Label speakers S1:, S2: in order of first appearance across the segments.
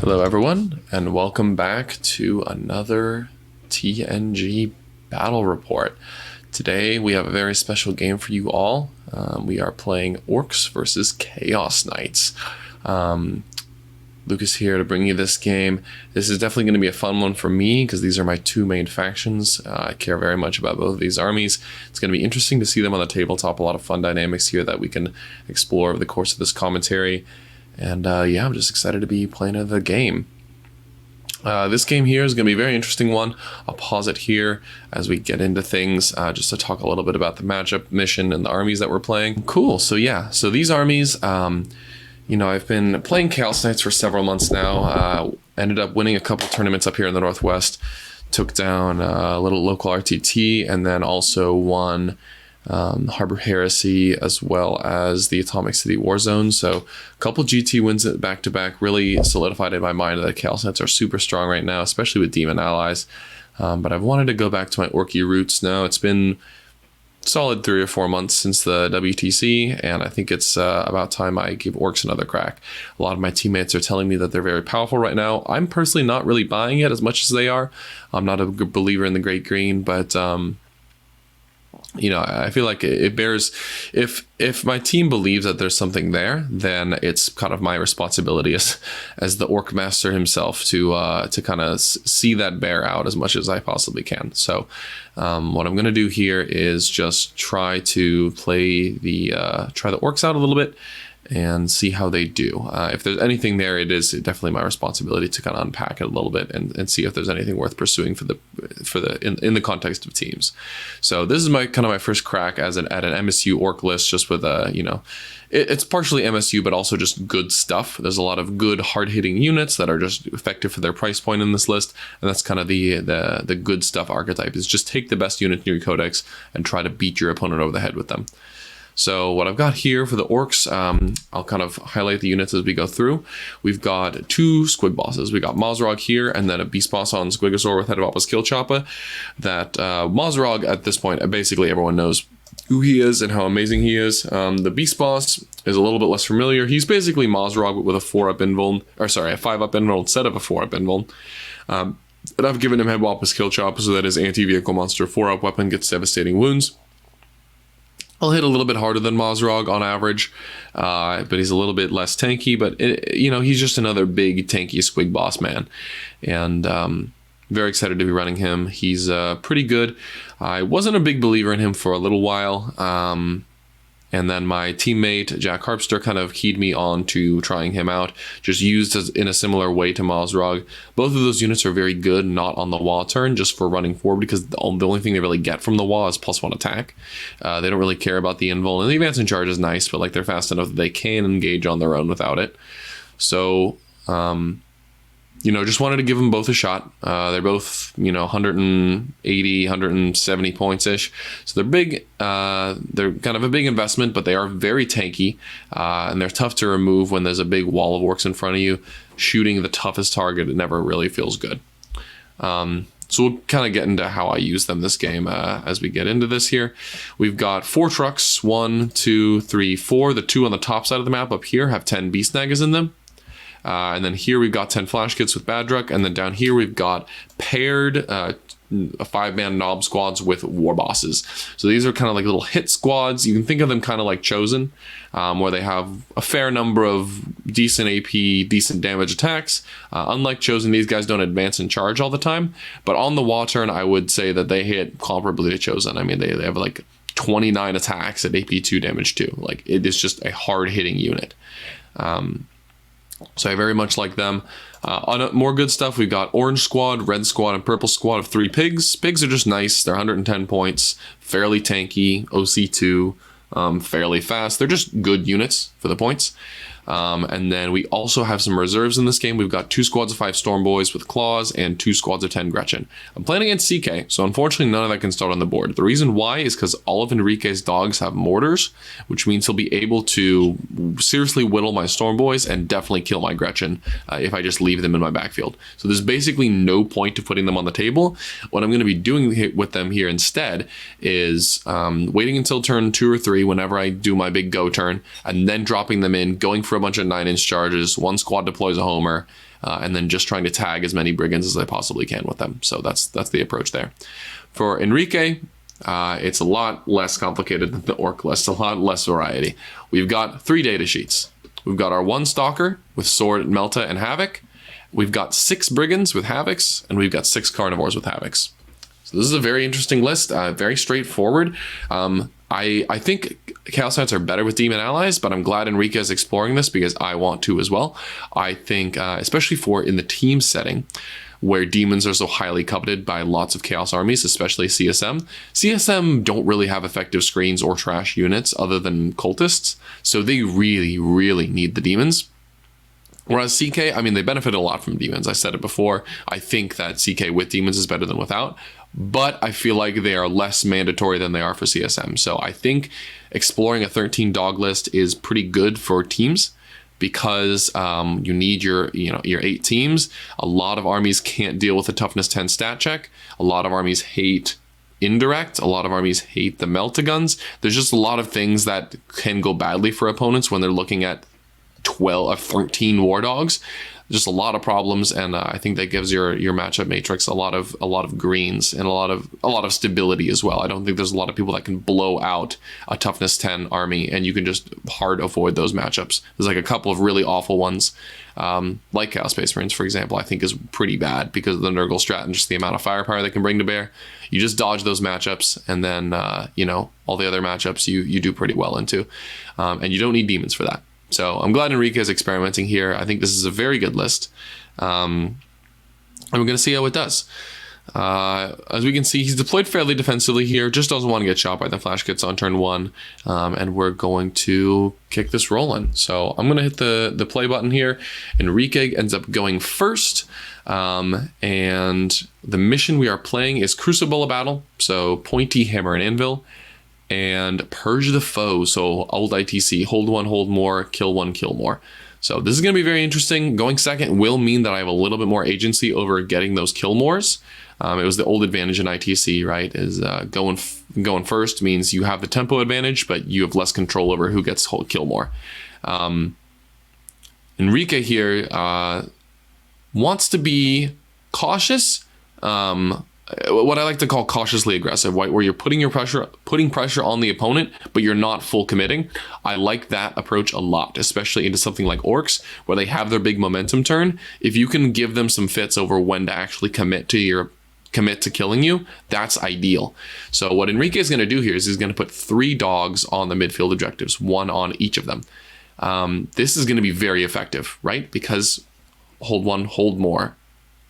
S1: Hello everyone, and welcome back to another TNG battle report. Today we have a very special game for you all. We are playing Orks versus Chaos Knights. Lucas here to bring you this game. This is definitely going to be a fun one for me because these are my two main factions. I care very much about both of these armies. It's going to be interesting to see them on the tabletop. A lot of fun dynamics here that we can explore over the course of this commentary. And yeah, I'm just excited to be playing the game. This game here is going to be a very interesting one. I'll pause it here as we get into things, just to talk a little bit about the matchup, mission, and the armies that we're playing. Cool, so yeah, so these armies, you know, I've been playing Chaos Knights for several months now. Ended up winning a couple tournaments up here in the Northwest. Took down a little local RTT, and then also won Harbor Heresy as well as the Atomic City Warzone. So a couple GT wins back to back really solidified in my mind that Chaos Knights are super strong right now, especially with Demon allies. But I've wanted to go back to my Orky roots now. It's been solid 3 or 4 months since the WTC, and I think it's about time I give Orks another crack. A lot of my teammates are telling me that they're very powerful right now. I'm personally not really buying it as much as they are. I'm not a good believer in the Great Green, but you know, I feel like it bears, if my team believes that there's something there, then it's kind of my responsibility as the Orc Master himself to kind of see that bear out as much as I possibly can. So what I'm going to do here is just try to play try the Orcs out a little bit and see how they do. If there's anything there, it is definitely my responsibility to kind of unpack it a little bit and see if there's anything worth pursuing in the context of teams. So this is my first crack at an MSU Orc list, just with you know, it's partially MSU but also just good stuff. There's a lot of good hard-hitting units that are just effective for their price point in this list, and that's kind of the good stuff archetype, is just take the best unit in your codex and try to beat your opponent over the head with them. So what I've got here for the Orcs, I'll kind of highlight the units as we go through. We've got 2 Squig Bosses. We got Mozrog here, and then a Beast Boss on Squigosaur with Head of Opus Kill Choppa. That Mozrog, at this point, basically everyone knows who he is and how amazing he is. The Beast Boss is a little bit less familiar. He's basically Mozrog with a 4-up invuln, or sorry, a 5-up invuln instead of a 4-up invuln. And I've given him Head of Opus Kill Choppa so that his anti-vehicle monster 4-up weapon gets devastating wounds. I'll hit a little bit harder than Mozrog on average, but he's a little bit less tanky. But you know, he's just another big tanky Squig Boss man, and very excited to be running him. He's pretty good. I wasn't a big believer in him for a little while, and then my teammate Jack Harpster kind of keyed me on to trying him out, just used in a similar way to Mozrog. Both of those units are very good, not on the wall turn, just for running forward, because the only thing they really get from the wall is +1 attack. They don't really care about the invuln, and the advance in charge is nice, but like they're fast enough that they can engage on their own without it. So you know, just wanted to give them both a shot. They're both, you know, 180, 170 points-ish. So they're big. They're kind of a big investment, but they are very tanky. And they're tough to remove when there's a big wall of Orcs in front of you. Shooting the toughest target, it never really feels good. So we'll kind of get into how I use them this game as we get into this here. We've got 4 trucks, 1, 2, 3, 4. The 2 on the top side of the map up here have 10 beast snaggas in them. And then here we've got 10 flash kits with Badruck, and then down here we've got paired 5-man knob squads with war bosses. So these are kind of like little hit squads. You can think of them kind of like Chosen, where they have a fair number of decent AP, decent damage attacks. Unlike Chosen, these guys don't advance and charge all the time, but on the wall turn, I would say that they hit comparably to Chosen. I mean, they have like 29 attacks at AP2 damage too. Like, it is just a hard-hitting unit. So I very much like them. On more good stuff, we've got Orange Squad, Red Squad, and Purple Squad of 3 pigs. Pigs are just nice. They're 110 points, fairly tanky, OC2, fairly fast. They're just good units for the points. And then we also have some reserves in this game. We've got 2 squads of 5 Storm Boys with Claws and 2 squads of 10 Gretchen. I'm playing against CK, so unfortunately none of that can start on the board. The reason why is because all of Enrique's dogs have mortars, which means he'll be able to seriously whittle my Storm Boys and definitely kill my Gretchen if I just leave them in my backfield. So there's basically no point to putting them on the table. What I'm going to be doing with them here instead is waiting until turn 2 or 3 whenever I do my big go turn, and then dropping them in, going for for a bunch of 9-inch charges. One squad deploys a Homer, and then just trying to tag as many Brigands as I possibly can with them. So that's the approach there. For Enrique, it's a lot less complicated than the Orc list, a lot less variety. We've got 3 data sheets. We've got our 1 Stalker with Sword, Melta, and Havoc. We've got 6 Brigands with Havocs, and we've got 6 Carnivores with Havocs. So this is a very interesting list, very straightforward. I think Chaos Knights are better with Demon allies, but I'm glad Enrique is exploring this because I want to as well. I think, especially for in the team setting, where demons are so highly coveted by lots of Chaos armies, especially CSM. CSM don't really have effective screens or trash units other than cultists, so they really, really need the demons. Whereas CK, I mean, they benefit a lot from demons. I said it before. I think that CK with demons is better than without, but I feel like they are less mandatory than they are for CSM. So I think exploring a 13 dog list is pretty good for teams, because you need your 8 teams. A lot of armies can't deal with a toughness 10 stat check. A lot of armies hate indirect. A lot of armies hate the Meltaguns. There's just a lot of things that can go badly for opponents when they're looking at 12 or 13 war dogs. Just a lot of problems, and I think that gives your matchup matrix a lot of greens and a lot of stability as well. I don't think there's a lot of people that can blow out a toughness 10 army, and you can just hard avoid those matchups. There's like a couple of really awful ones, like Chaos Space Marines, for example. I think is pretty bad because of the Nurgle strat and just the amount of firepower they can bring to bear. You just dodge those matchups, and then all the other matchups you do pretty well into, and you don't need demons for that. So I'm glad Enrique is experimenting here. I think this is a very good list. And we're going to see how it does. As we can see, he's deployed fairly defensively here. Just doesn't want to get shot by the flash kits on turn 1. And we're going to kick this rolling. So I'm going to hit the play button here. Enrique ends up going first. And the mission we are playing is Crucible of Battle. So Pointy Hammer and Anvil. And Purge the Foe, so old ITC, hold 1, hold more, kill 1, kill more. So this is going to be very interesting. Going second will mean that I have a little bit more agency over getting those kill mores. It was the old advantage in ITC, right? Is going first means you have the tempo advantage, but you have less control over who gets kill more. Enrique here wants to be cautious. What I like to call cautiously aggressive, right? Where you're putting pressure on the opponent, but you're not full committing. I like that approach a lot, especially into something like Orks, where they have their big momentum turn. If you can give them some fits over when to actually commit to killing you, that's ideal. So what Enrique is going to do here is he's going to put 3 dogs on the midfield objectives, 1 on each of them. This is going to be very effective, right? Because hold 1, hold more.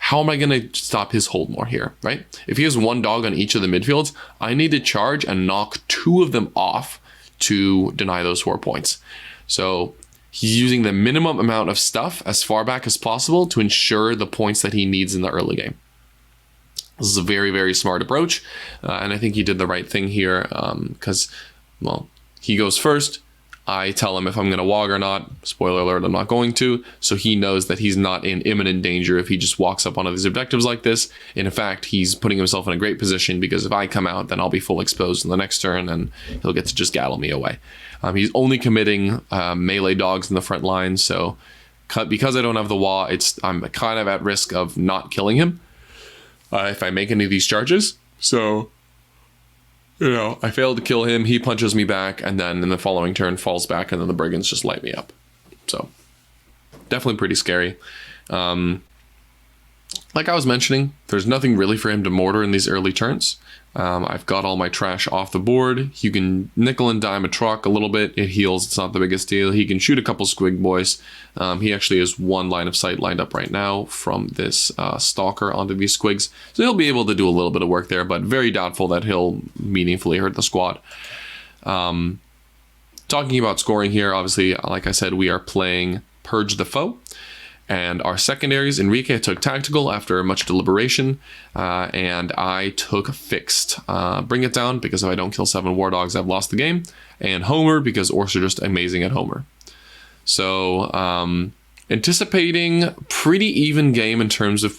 S1: How am I going to stop his hold more here, right? If he has 1 dog on each of the midfields, I need to charge and knock 2 of them off to deny those 4 points. So he's using the minimum amount of stuff as far back as possible to ensure the points that he needs in the early game. This is a very, very smart approach, and I think he did the right thing here because, well, he goes first. I tell him if I'm going to WAAAAAGH or not. Spoiler alert, I'm not going to. So he knows that he's not in imminent danger if he just walks up onto these objectives like this. And in fact, he's putting himself in a great position because if I come out, then I'll be full exposed in the next turn and he'll get to just gattle me away. He's only committing melee dogs in the front line. So because I don't have the WA, I'm kind of at risk of not killing him if I make any of these charges. So I failed to kill him, he punches me back, and then in the following turn falls back, and then the Brigands just light me up. So, definitely pretty scary. Like I was mentioning, there's nothing really for him to mortar in these early turns. I've got all my trash off the board. You can nickel and dime a truck a little bit. It heals. It's not the biggest deal. He can shoot a couple squig boys. He actually has 1 line of sight lined up right now from this stalker onto these squigs. So he'll be able to do a little bit of work there, but very doubtful that he'll meaningfully hurt the squad. Talking about scoring here, obviously, like I said, we are playing Purge the Foe. And our secondaries, Enrique took Tactical after much deliberation, and I took Fixed. Bring It Down, because if I don't kill 7 War Dogs, I've lost the game. And Homer, because Orks are just amazing at Homer. So, anticipating pretty even game in terms of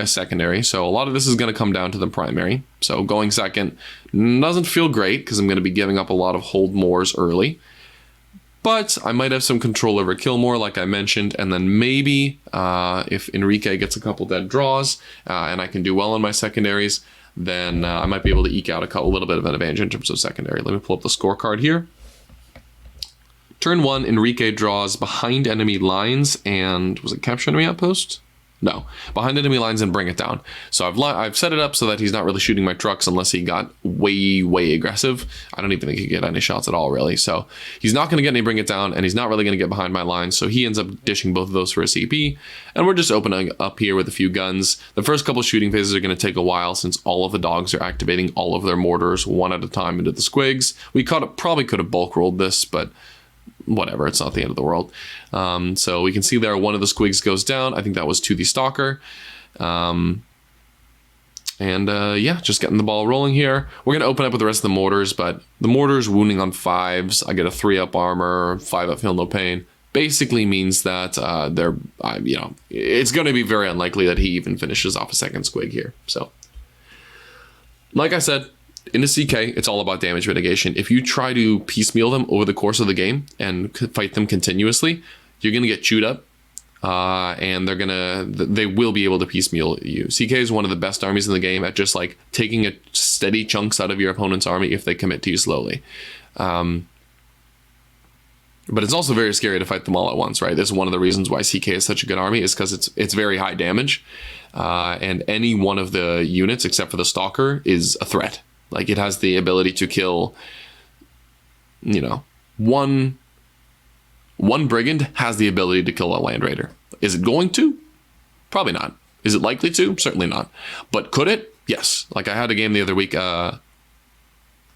S1: secondary. So a lot of this is going to come down to the primary. So going second doesn't feel great, because I'm going to be giving up a lot of hold mores early. But I might have some control over kill more, like I mentioned, and then maybe if Enrique gets a couple dead draws and I can do well on my secondaries, then I might be able to eke out a little bit of an advantage in terms of secondary. Let me pull up the scorecard here. Turn 1, Enrique draws behind enemy lines and, was it capture enemy outpost? No, behind enemy lines and bring it down. So I've set it up so that he's not really shooting my trucks unless he got way aggressive. I don't even think he could get any shots at all, really. So he's not going to get any bring it down, and he's not really going to get behind my lines. So he ends up dishing both of those for a CP. And we're just opening up here with a few guns. The first couple shooting phases are going to take a while since all of the dogs are activating all of their mortars one at a time into the squigs. We probably could have bulk rolled this, but whatever, it's not the end of the world. So we can see there one of the squigs goes down. I think that was to the stalker. Yeah, just getting the ball rolling here. We're going to open up with the rest of the mortars, but the mortars wounding on 5s. I get a 3-up armor, 5-up feel no pain. Basically means that it's going to be very unlikely that he even finishes off a second squig here. So, like I said, in the CK, it's all about damage mitigation. If you try to piecemeal them over the course of the game and fight them continuously, you're going to get chewed up, and they will be able to piecemeal you. CK is one of the best armies in the game at just like taking a steady chunks out of your opponent's army if they commit to you slowly. But it's also very scary to fight them all at once, right? This is one of the reasons why CK is such a good army, is because it's very high damage, and any one of the units except for the Stalker is a threat. Like, it has the ability to kill, one brigand has the ability to kill a land raider. Is it going to? Probably not. Is it likely to? Certainly not. But could it? Yes. Like, I had a game the other week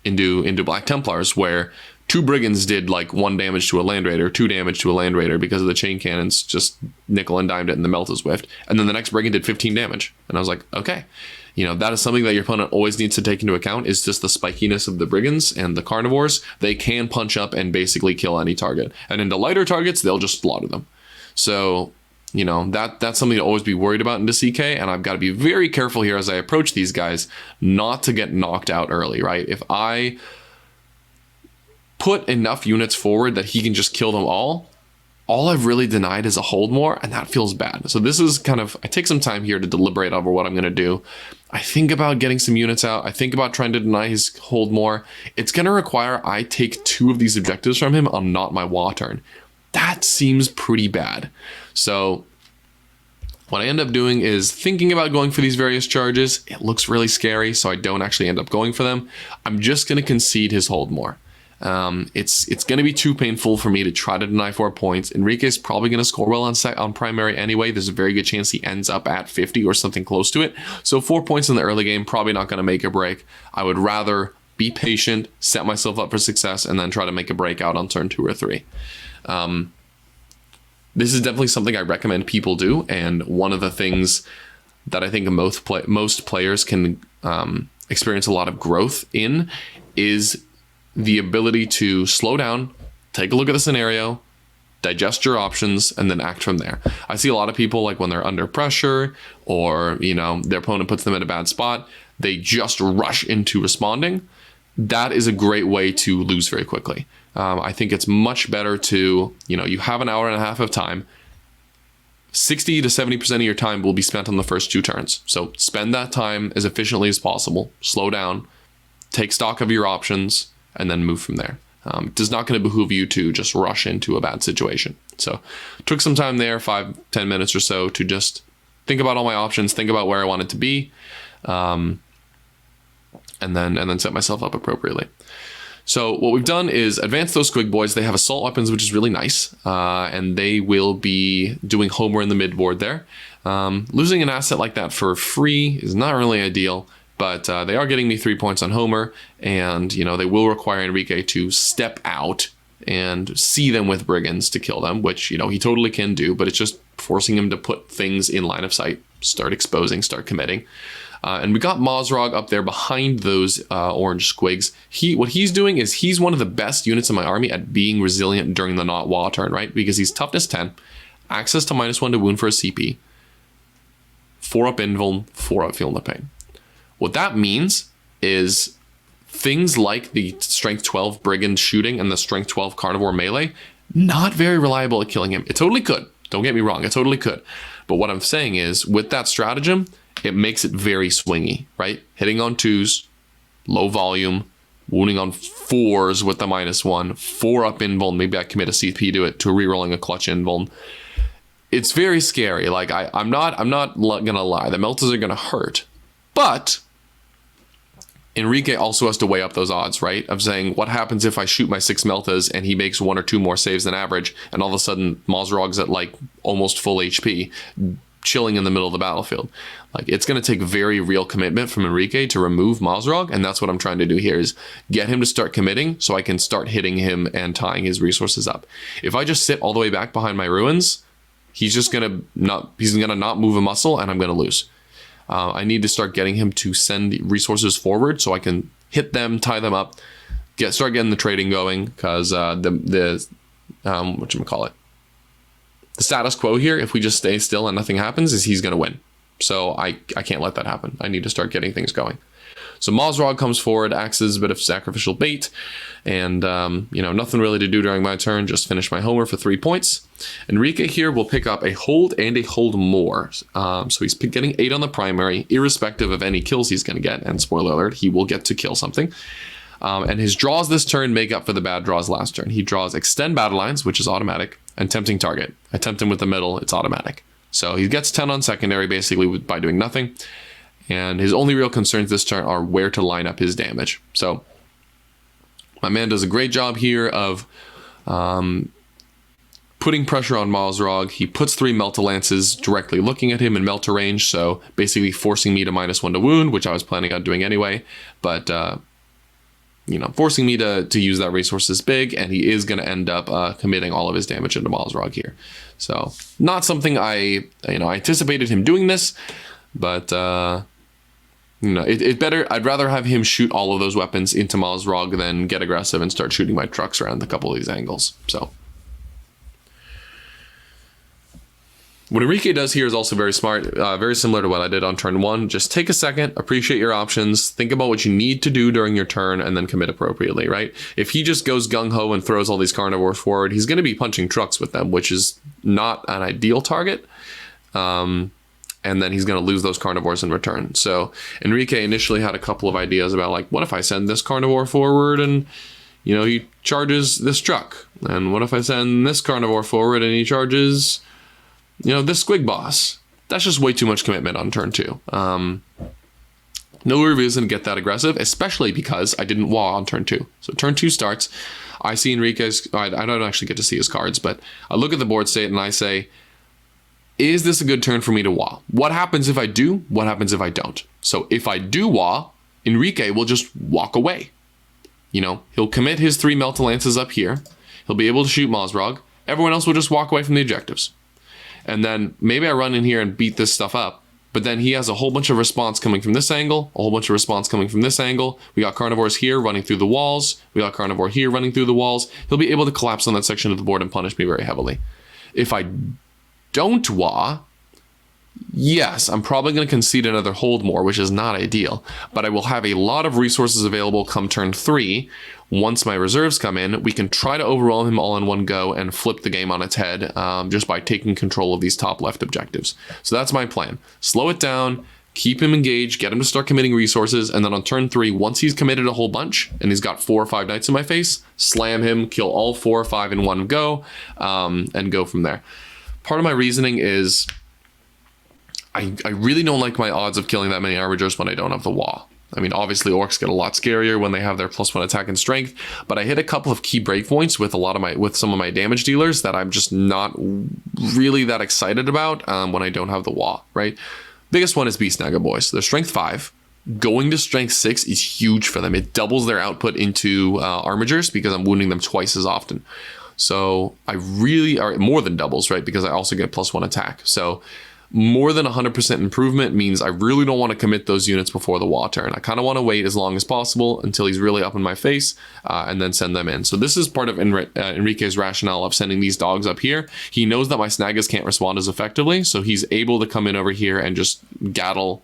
S1: into Black Templars where 2 brigands did like 1 damage to a land raider, 2 damage to a land raider because of the chain cannons just nickel and dimed it and the melt is whiffed. And then the next brigand did 15 damage. And I was like, okay. That is something that your opponent always needs to take into account, is just the spikiness of the brigands and the carnivores. They can punch up and basically kill any target. And into lighter targets, they'll just slaughter them. So, that's something to always be worried about into CK. And I've got to be very careful here as I approach these guys not to get knocked out early, right? If I put enough units forward that he can just kill them all I've really denied is a hold more, and that feels bad. So this is I take some time here to deliberate over what I'm going to do. I think about getting some units out. I think about trying to deny his hold more. It's going to require I take 2 of these objectives from him on not my WAAAAAAGH turn. That seems pretty bad. So what I end up doing is thinking about going for these various charges. It looks really scary, so I don't actually end up going for them. I'm just going to concede his hold more. It's going to be too painful for me to try to deny 4 points. Enrique's probably going to score well on primary anyway. There's a very good chance he ends up at 50 or something close to it. So 4 points in the early game, probably not going to make a break. I would rather be patient, set myself up for success, and then try to make a breakout on turn 2 or 3. This is definitely something I recommend people do, and one of the things that I think most players can experience a lot of growth in is the ability to slow down, take a look at the scenario, digest your options, and then act from there. I see a lot of people, like when they're under pressure or, their opponent puts them in a bad spot, they just rush into responding. That is a great way to lose very quickly. I think it's much better to, you have an hour and a half of time. 60 to 70% of your time will be spent on the first 2 turns. So spend that time as efficiently as possible, slow down, take stock of your options, and then move from there. It does not going to behoove you to just rush into a bad situation. So took some time there, 5-10 minutes or so, to just think about all my options, think about where I want it to be, and then set myself up appropriately. So what we've done is advance those squig boys. They have assault weapons, which is really nice, and they will be doing homer in the mid board there. Losing an asset like that for free is not really ideal, but they are getting me 3 points on homer, and they will require Enrique to step out and see them with brigands to kill them, which he totally can do, but it's just forcing him to put things in line of sight, start exposing, start committing. And we got Mozrog up there behind those orange squigs. What he's doing is he's one of the best units in my army at being resilient during the not WAAAAAAGH turn, right? Because he's toughness 10, access to -1 to wound for a CP, 4-up invuln, 4-up feel no pain. What that means is things like the strength 12 brigand shooting and the strength 12 carnivore melee not very reliable at killing him. It totally could. Don't get me wrong. It totally could. But what I'm saying is, with that stratagem, it makes it very swingy, right? Hitting on 2s, low volume, wounding on 4s with the -1, 4 up invuln. Maybe I commit a CP to it, to rerolling a clutch invuln. It's very scary. Like, I'm not gonna lie. The meltas are gonna hurt, but Enrique also has to weigh up those odds, right? Of saying, what happens if I shoot my 6 meltas and he makes 1 or 2 more saves than average, and all of a sudden Mozrog's at like almost full HP, chilling in the middle of the battlefield. Like, it's going to take very real commitment from Enrique to remove Mozrog, and that's what I'm trying to do here, is get him to start committing so I can start hitting him and tying his resources up. If I just sit all the way back behind my ruins, he's gonna not move a muscle, and I'm gonna lose. I need to start getting him to send resources forward so I can hit them, tie them up, start getting the trading going, because the status quo here, if we just stay still and nothing happens, is he's gonna win. So I can't let that happen. I need to start getting things going. So Mozrog comes forward, acts as a bit of sacrificial bait, and nothing really to do during my turn, just finish my homer for 3 points. Enrique here will pick up a hold and a hold more. So he's getting 8 on the primary, irrespective of any kills he's going to get, and spoiler alert, he will get to kill something. And his draws this turn make up for the bad draws last turn. He draws Extend Battle Lines, which is automatic, and Tempting Target. I tempt him with the middle, it's automatic. So he gets 10 on secondary, basically, by doing nothing. And his only real concerns this turn are where to line up his damage. So my man does a great job here of putting pressure on Mozrog. He puts 3 Melta Lances directly looking at him in Melta range, so basically forcing me to -1 to wound, which I was planning on doing anyway. But, forcing me to use that resource is big, and he is going to end up committing all of his damage into Mozrog here. So not something I anticipated him doing this, but... I'd rather have him shoot all of those weapons into Mozrog than get aggressive and start shooting my trucks around a couple of these angles. So what Enrique does here is also very smart, very similar to what I did on turn 1. Just take a second, appreciate your options, think about what you need to do during your turn, and then commit appropriately, right? If he just goes gung-ho and throws all these carnivores forward, he's going to be punching trucks with them, which is not an ideal target. And then he's going to lose those carnivores in return. So Enrique initially had a couple of ideas about, like, what if I send this carnivore forward and, he charges this truck? And what if I send this carnivore forward and he charges, this squig boss? That's just way too much commitment on turn 2. No reason to get that aggressive, especially because I didn't WAAAAAAGH on turn 2. So turn 2 starts. I see Enrique's, I don't actually get to see his cards, but I look at the board state and I say, is this a good turn for me to WAAAAAAGH? What happens if I do? What happens if I don't? So if I do WAAAAAAGH, Enrique will just walk away. He'll commit his 3 Melta Lances up here. He'll be able to shoot Mozrog. Everyone else will just walk away from the objectives. And then maybe I run in here and beat this stuff up, but then he has a whole bunch of response coming from this angle, a whole bunch of response coming from this angle. We got carnivores here running through the walls. We got carnivore here running through the walls. He'll be able to collapse on that section of the board and punish me very heavily. If I don't WAAAAAAGH, yes, I'm probably going to concede another hold more, which is not ideal, but I will have a lot of resources available come turn 3. Once my reserves come in, we can try to overwhelm him all in one go and flip the game on its head just by taking control of these top left objectives. So that's my plan. Slow it down, keep him engaged, get him to start committing resources, and then on turn 3, once he's committed a whole bunch and he's got 4 or 5 knights in my face, slam him, kill all 4 or 5 in one go, and go from there. Part of my reasoning is I really don't like my odds of killing that many armigers when I don't have the WAAAAAAGH. I mean, obviously orcs get a lot scarier when they have their +1 attack and strength, but I hit a couple of key breakpoints with some of my damage dealers that I'm just not really that excited about when I don't have the WAAAAAAGH, right? Biggest one is Beast Snagga boys. They're strength 5. Going to strength 6 is huge for them. It doubles their output into armigers because I'm wounding them twice as often. So I really are more than doubles, right? Because I also get +1 attack. So more than 100% improvement means I really don't want to commit those units before the WAAAAAAGH turn. I kind of want to wait as long as possible until he's really up in my face and then send them in. So this is part of Enrique's rationale of sending these dogs up here. He knows that my snaggas can't respond as effectively, so he's able to come in over here and just gaddle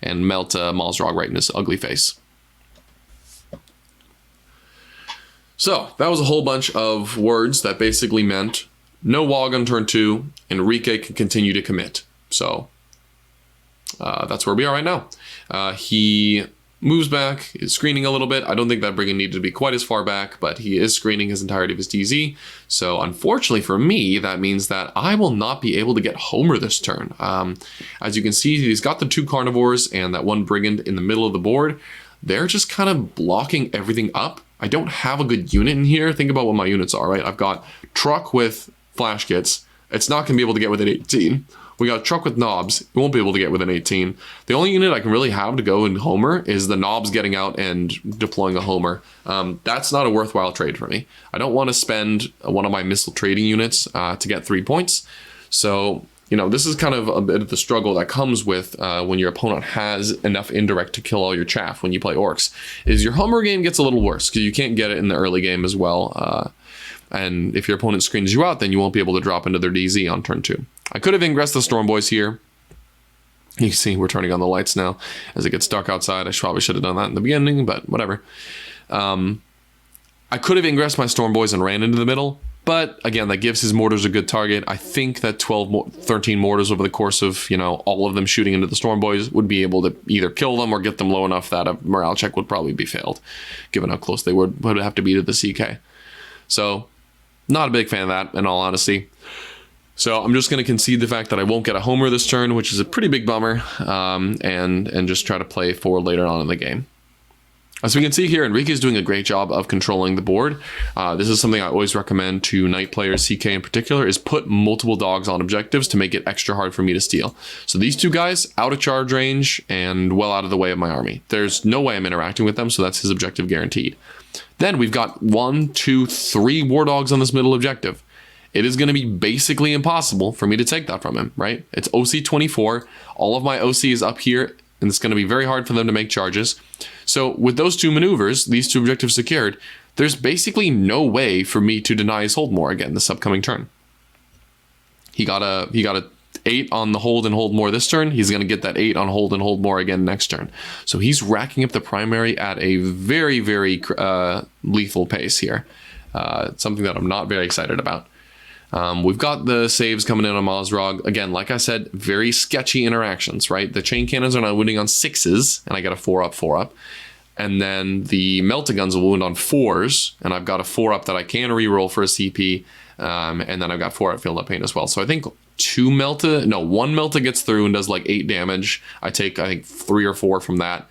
S1: and melt Mozrog right in his ugly face. So that was a whole bunch of words that basically meant no WAAAAAGH on turn 2, Enrique can continue to commit. So that's where we are right now. He moves back, is screening a little bit. I don't think that brigand needed to be quite as far back, but he is screening his entirety of his DZ. So unfortunately for me, that means that I will not be able to get Homer this turn. As you can see, he's got the 2 carnivores and that 1 brigand in the middle of the board. They're just kind of blocking everything up. I don't have a good unit in here. Think about what my units are, right? I've got truck with flash kits. It's not going to be able to get within 18. We got a truck with knobs. It won't be able to get within 18. The only unit I can really have to go in Homer is the knobs getting out and deploying a Homer. That's not a worthwhile trade for me. I don't want to spend one of my missile trading units to get 3 points. So, you know, this is kind of a bit of the struggle that comes with when your opponent has enough indirect to kill all your chaff when you play Orks, is your Homer game gets a little worse because you can't get it in the early game as well. And if your opponent screens you out, then you won't be able to drop into their DZ on turn 2. I could have ingressed the Storm Boys here. You can see we're turning on the lights now as it gets dark outside. I probably should have done that in the beginning, but whatever. I could have ingressed my Storm Boys and ran into the middle, but again, that gives his mortars a good target. I think that 13 mortars over the course of, you know, all of them shooting into the Storm Boys would be able to either kill them or get them low enough that a morale check would probably be failed, given how close they would have to be to the CK. So, not a big fan of that, in all honesty. So I'm just going to concede the fact that I won't get a Homer this turn, which is a pretty big bummer, and just try to play forward later on in the game. As we can see here, Enrique is doing a great job of controlling the board. This is something I always recommend to Knight players, CK in particular, is put multiple dogs on objectives to make it extra hard for me to steal. So these 2 guys, out of charge range and well out of the way of my army. There's no way I'm interacting with them, so that's his objective guaranteed. Then we've got 1, 2, 3 war dogs on this middle objective. It is going to be basically impossible for me to take that from him, right? It's OC 24. All of my OC is up here, and it's going to be very hard for them to make charges. So with those 2 maneuvers, these 2 objectives secured, there's basically no way for me to deny his hold more again this upcoming turn. He got a 8 on the hold and hold more this turn. He's going to get that 8 on hold and hold more again next turn. So he's racking up the primary at a very, very lethal pace here. Something that I'm not very excited about. We've got the saves coming in on Mazrog. Again, like I said, very sketchy interactions, right? The chain cannons are now wounding on 6s, and I get a 4-up, 4-up. And then the melta-guns will wound on 4s, and I've got a 4-up that I can reroll for a CP, and then I've got 4-up field up pain as well. So I think 1 melta gets through and does like 8 damage. I think 3 or 4 from that.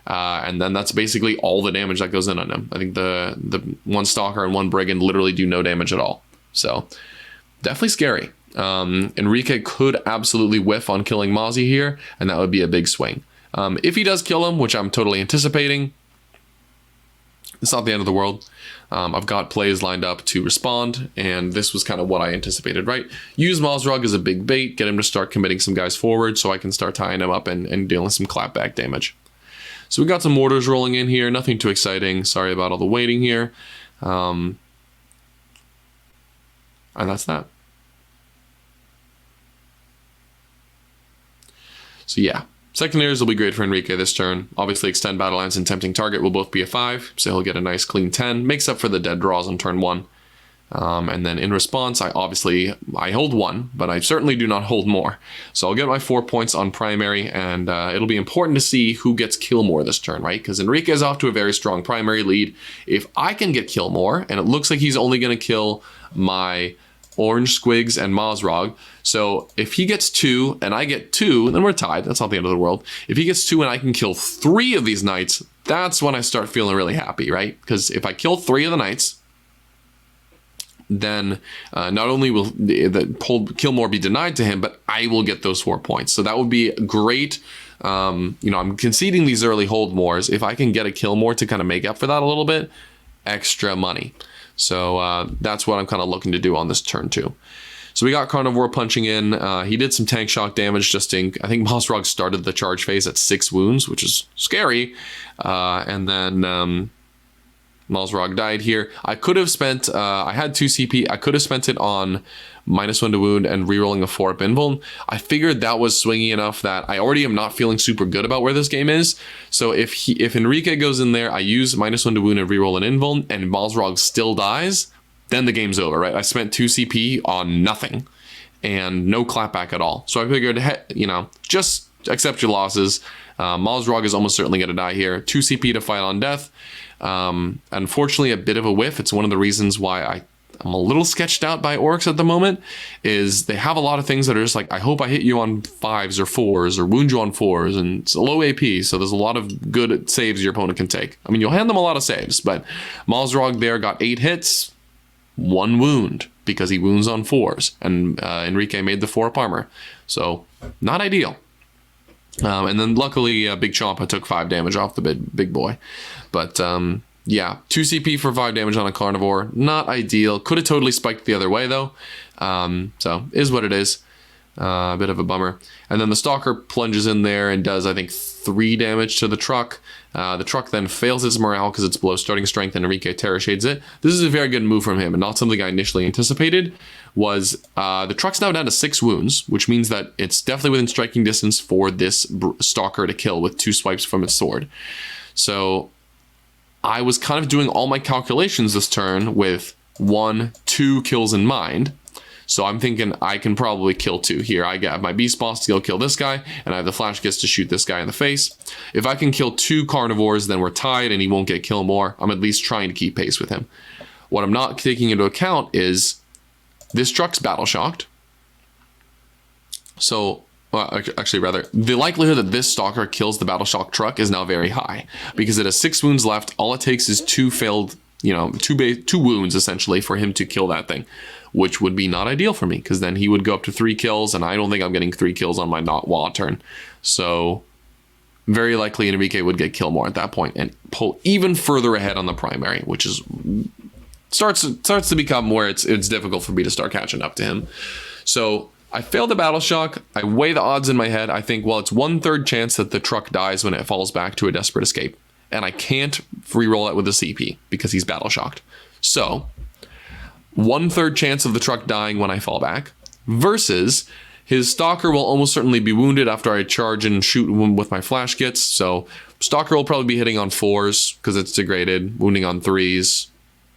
S1: And then that's basically all the damage that goes in on him. I think the 1 stalker and 1 brigand literally do no damage at all. So definitely scary. Enrique could absolutely whiff on killing Mozzie here, and that would be a big swing. If he does kill him, which I'm totally anticipating, it's not the end of the world. I've got plays lined up to respond, and this was kind of what I anticipated, right? Use Mazrog as a big bait, get him to start committing some guys forward so I can start tying him up and dealing some clapback damage. So we got some mortars rolling in here, nothing too exciting. Sorry about all the waiting here. And that's that. So yeah, secondaries will be great for Enrique this turn. Obviously, extend battle lines and tempting target will both be a 5, so he'll get a nice clean 10. Makes up for the dead draws on turn 1. And then in response, I hold 1, but I certainly do not hold more. So I'll get my 4 points on primary, and it'll be important to see who gets kill more this turn, right? Because Enrique is off to a very strong primary lead. If I can get kill more, and it looks like he's only going to kill my orange squigs and Mazrog. So if he gets 2 and I get 2, then we're tied. That's not the end of the world. If he gets 2 and I can kill 3 of these knights, that's when I start feeling really happy, right? Because if I kill 3 of the knights, then not only will the kill more be denied to him, but I will get those 4 points. So that would be great. I'm conceding these early hold mores. If I can get a kill more to kind of make up for that a little bit, extra money. So that's what I'm kind of looking to do on this turn too. So we got Carnivore punching in. He did some tank shock damage I think Mazrog started the charge phase at 6 wounds, which is scary. And then Malzrog died here. I could have spent, I had 2 CP. I could have spent it on -1 to wound and rerolling a 4-up invuln. I figured that was swingy enough that I already am not feeling super good about where this game is. So if Enrique goes in there, I use -1 to wound and reroll an invuln, and Malzrog still dies, then the game's over, right? I spent 2 CP on nothing and no clapback at all. So I figured, you know, just accept your losses. Malzrog is almost certainly going to die here. 2 CP to fight on death. Unfortunately, a bit of a whiff. It's one of the reasons why I'm a little sketched out by Orks at the moment, is they have a lot of things that are just like, I hope I hit you on 5s or 4s or wound you on 4s, and it's a low AP, so there's a lot of good saves your opponent can take. I mean, you'll hand them a lot of saves, but Malzrog there got 8 hits, 1 wound, because he wounds on 4s, and Enrique made the 4-up armor. So, not ideal. And then luckily, Big Champa took 5 damage off the big boy. But yeah, 2 CP for 5 damage on a carnivore, not ideal. Could have totally spiked the other way though. So is what it is. A bit of a bummer. And then the Stalker plunges in there and does, I think, 3 damage to the truck. The truck then fails its morale because it's below starting strength, and Enrique Terror Shades it. This is a very good move from him, and not something I initially anticipated. Was the truck's now down to 6 wounds, which means that it's definitely within striking distance for this Stalker to kill with 2 swipes from its sword. So I was kind of doing all my calculations this turn with 1, 2 kills in mind. So I'm thinking I can probably kill 2 here. I got my Beast Boss to go kill this guy, and I have the Flash Gits to shoot this guy in the face. If I can kill 2 carnivores, then we're tied and he won't get kill more. I'm at least trying to keep pace with him. What I'm not taking into account is this truck's battle shocked. So, well, actually rather, the likelihood that this Stalker kills the battle shock truck is now very high, because it has 6 wounds left. All it takes is 2 failed, you know, 2 wounds essentially for him to kill that thing, which would be not ideal for me, because then he would go up to 3 kills, and I don't think I'm getting 3 kills on my not WAAAAAAGH turn. So very likely Enrique would get kill more at that point and pull even further ahead on the primary, which is starts to become where it's difficult for me to start catching up to him. So I failed the battle shock. I weigh the odds in my head. I think, well, it's 1/3 chance that the truck dies when it falls back to a desperate escape, and I can't reroll it with a CP because he's battle shocked. So 1/3 chance of the truck dying when I fall back, versus his Stalker will almost certainly be wounded after I charge and shoot him with my Flash Gits. So Stalker will probably be hitting on 4s because it's degraded, wounding on 3s,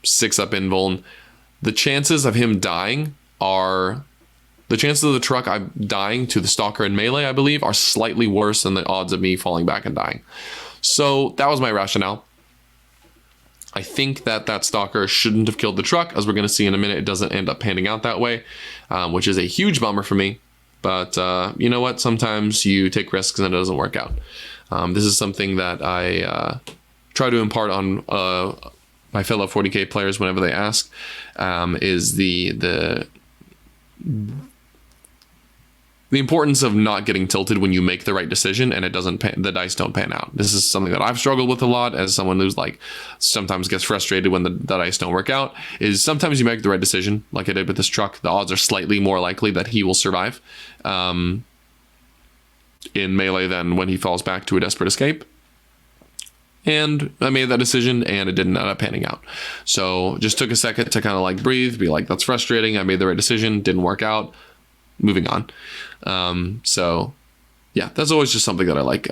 S1: 6-up invuln. The chances of him dying are, the chances of the truck I'm dying to the Stalker in melee, I believe, are slightly worse than the odds of me falling back and dying. So that was my rationale. I think that Stalker shouldn't have killed the truck. As we're going to see in a minute, it doesn't end up panning out that way, which is a huge bummer for me. But you know what? Sometimes you take risks and it doesn't work out. This is something that I try to impart on my fellow 40k players whenever they ask, is the importance of not getting tilted when you make the right decision and it doesn't the dice don't pan out. This is something that I've struggled with a lot as someone who's like sometimes gets frustrated when the dice don't work out, is sometimes you make the right decision, like I did with this truck. The odds are slightly more likely that he will survive in melee than when he falls back to a desperate escape. And I made that decision and it didn't end up panning out. So just took a second to kind of like breathe, be like, that's frustrating. I made the right decision, didn't work out. Moving on. So yeah, that's always just something that I like,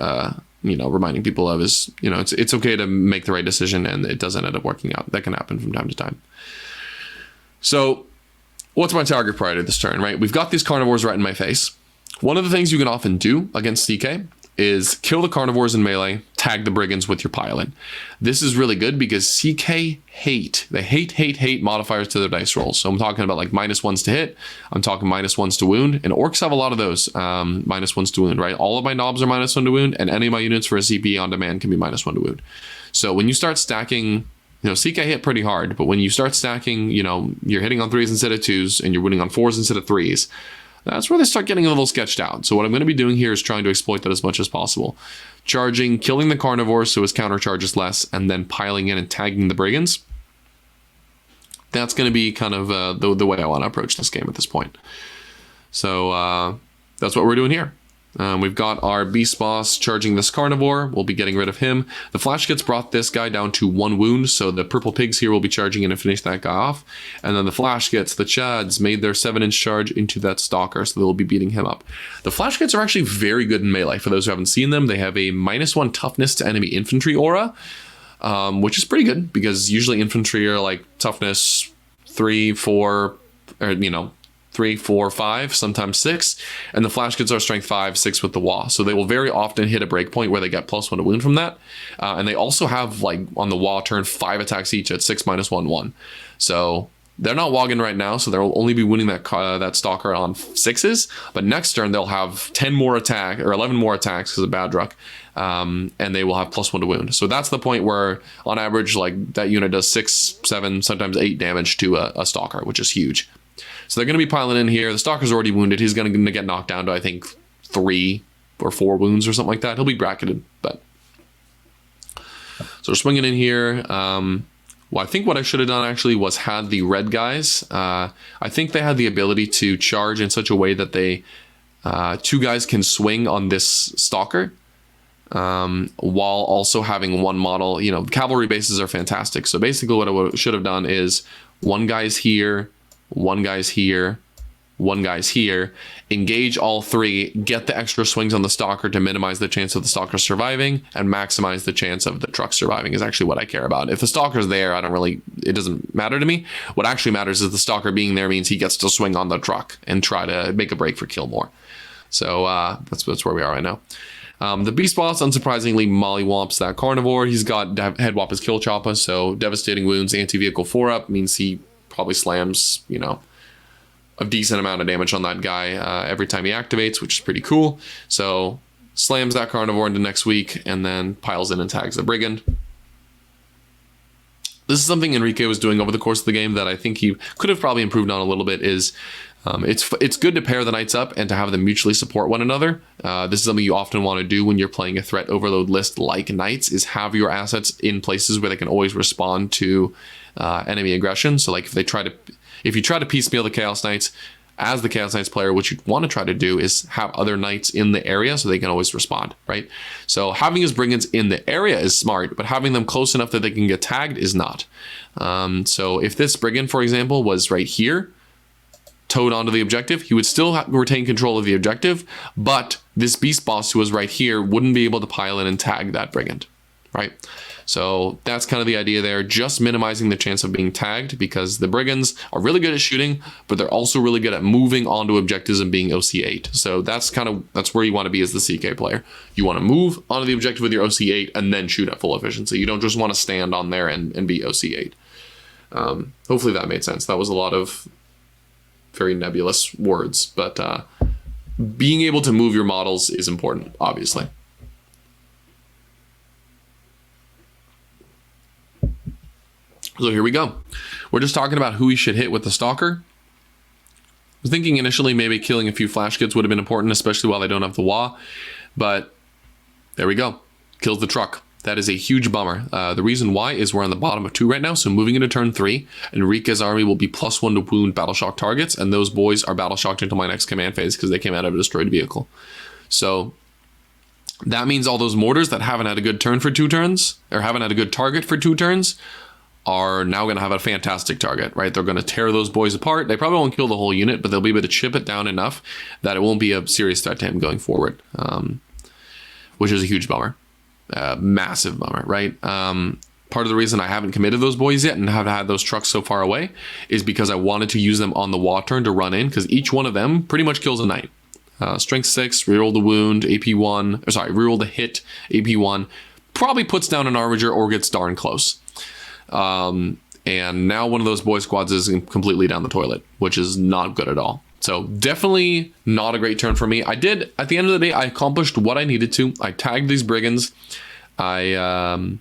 S1: you know, reminding people of is, you know, it's okay to make the right decision and it doesn't end up working out. That can happen from time to time. So what's my target priority this turn, right? We've got these carnivores right in my face. One of the things you can often do against CK is kill the carnivores in melee, tag the brigands with your pilot. This is really good because CK hate modifiers to their dice rolls. So I'm talking about like -1s to hit. I'm talking -1s to wound, and Orks have a lot of those -1s to wound, right? All of my knobs are -1 to wound, and any of my units for a CP on demand can be -1 to wound. So when you start stacking, you know, CK hit pretty hard, but when you start stacking, you know, you're hitting on 3s instead of 2s, and you're winning on 4s instead of 3s, that's where they start getting a little sketched out. So what I'm going to be doing here is trying to exploit that as much as possible. Charging, killing the carnivores so his counter charge is less, and then piling in and tagging the brigands. That's going to be kind of the way I want to approach this game at this point. So that's what we're doing here. We've got our beast boss charging this carnivore. We'll be getting rid of him. The flash gets brought this guy down to 1 wound, so the purple pigs here will be charging in and finish that guy off. And then the flash gets, the chads made their 7-inch charge into that stalker, so they'll be beating him up. The flash gets are actually very good in melee. For those who haven't seen them, they have a -1 toughness to enemy infantry aura, which is pretty good because usually infantry are like toughness 3, 4, or 3, 4, 5, sometimes 6, and the flash gets are strength 5, 6 with the WAAAAAAGH. So they will very often hit a breakpoint where they get +1 to wound from that. And they also have, like, on the WAAAAAAGH turn, 5 attacks each at 6 -1, 1. So they're not wogging right now, so they'll only be winning that stalker on 6s. But next turn, they'll have 10 more attack, or 11 more attacks because of bad luck. And they will have +1 to wound. So that's the point where, on average, like, that unit does 6, 7, sometimes 8 damage to a stalker, which is huge. So they're going to be piling in here. The stalker's already wounded. He's going to get knocked down to, I think, 3 or 4 wounds or something like that. He'll be bracketed, but... So we're swinging in here. Well, I think what I should have done, actually, was had the red guys. I think they had the ability to charge in such a way that they... 2 guys can swing on this stalker. While also having 1 model. Cavalry bases are fantastic. So basically what I should have done is 1 guy's here... 1 guy's here, 1 guy's here, engage all 3, get the extra swings on the stalker to minimize the chance of the stalker surviving and maximize the chance of the truck surviving is actually what I care about. If the stalker's there, it doesn't matter to me. What actually matters is the stalker being there means he gets to swing on the truck and try to make a break for kill more. So that's where we are right now. The beast boss, unsurprisingly, mollywomps that carnivore. He's got head whop his kill choppa, so devastating wounds, anti-vehicle 4-up means he probably slams, a decent amount of damage on that guy every time he activates, which is pretty cool. So slams that carnivore into next week and then piles in and tags the brigand. This is something Enrique was doing over the course of the game that I think he could have probably improved on a little bit is it's good to pair the knights up and to have them mutually support one another. This is something you often want to do when you're playing a threat overload list like knights, is have your assets in places where they can always respond to enemy aggression. So like if you try to piecemeal the Chaos Knights, as the Chaos Knights player, what you want to try to do is have other knights in the area so they can always respond, right? So having his brigands in the area is smart, but having them close enough that they can get tagged is not. So if this brigand, for example, was right here, towed onto the objective, he would still retain control of the objective, but this beast boss who was right here wouldn't be able to pile in and tag that brigand, right? So that's kind of the idea there, just minimizing the chance of being tagged, because the brigands are really good at shooting, but they're also really good at moving onto objectives and being OC8. So that's where you want to be as the CK player. You want to move onto the objective with your OC8 and then shoot at full efficiency. You don't just want to stand on there and be OC8. Hopefully that made sense. That was a lot of very nebulous words, but being able to move your models is important, obviously. So here we go. We're just talking about who we should hit with the stalker. I was thinking initially maybe killing a few flash kits would have been important, especially while they don't have the WAAAAAAGH, but there we go. Kills the truck. That is a huge bummer. The reason why is we're on the bottom of 2 right now, so moving into turn 3, Enrique's army will be +1 to wound battle shock targets, and those boys are battle shocked into my next command phase because they came out of a destroyed vehicle. So that means all those mortars that haven't had a good turn for 2 turns, or haven't had a good target for 2 turns, are now going to have a fantastic target, right? They're going to tear those boys apart. They probably won't kill the whole unit, but they'll be able to chip it down enough that it won't be a serious threat to him going forward, which is a huge bummer. Massive bummer, right? Part of the reason I haven't committed those boys yet and have had those trucks so far away is because I wanted to use them on the WAAAAAAGH turn to run in, because each one of them pretty much kills a knight. Strength 6, reroll the wound, AP 1, reroll the hit, AP 1, probably puts down an Armiger or gets darn close. And now one of those boy squads is completely down the toilet, which is not good at all. So definitely not a great turn for me. At the end of the day, I accomplished what I needed to. I tagged these brigands. I've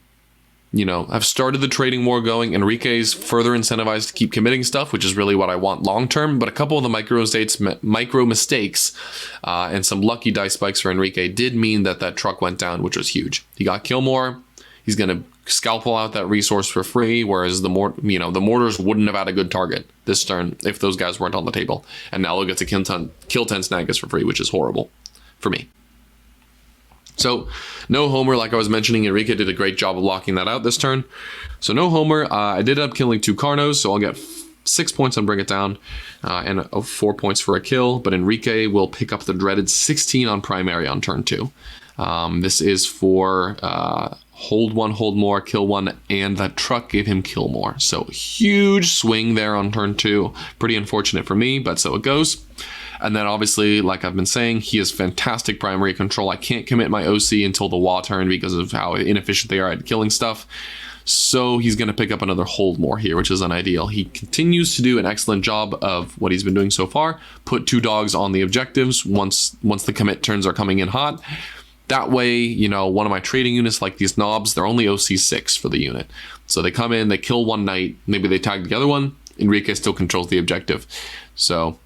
S1: started the trading war going. Enrique's further incentivized to keep committing stuff, which is really what I want long term. But a couple of the micro mistakes and some lucky dice spikes for Enrique did mean that truck went down, which was huge. He got kill more. He's going to scalpel out that resource for free, whereas the mortars wouldn't have had a good target this turn if those guys weren't on the table. And now he'll get to kill 10 snaggas for free, which is horrible for me. So no Homer, like I was mentioning, Enrique did a great job of locking that out this turn. So no Homer. I did end up killing 2 Carnos, so I'll get 6 points on Bring It Down and 4 points for a kill. But Enrique will pick up the dreaded 16 on Primary on turn 2. This is for hold 1, hold more, kill 1, and that truck gave him kill more. So huge swing there on turn 2. Pretty unfortunate for me, but so it goes. And then obviously, like I've been saying, he has fantastic primary control. I can't commit my OC until the WAAAAAAGH turn because of how inefficient they are at killing stuff. So he's going to pick up another hold more here, which is unideal. He continues to do an excellent job of what he's been doing so far. Put 2 dogs on the objectives once the commit turns are coming in hot. That way, you know, one of my trading units like these knobs, they're only OC 6 for the unit. So they come in, they kill 1 knight, maybe they tag the other one. Enrique still controls the objective. So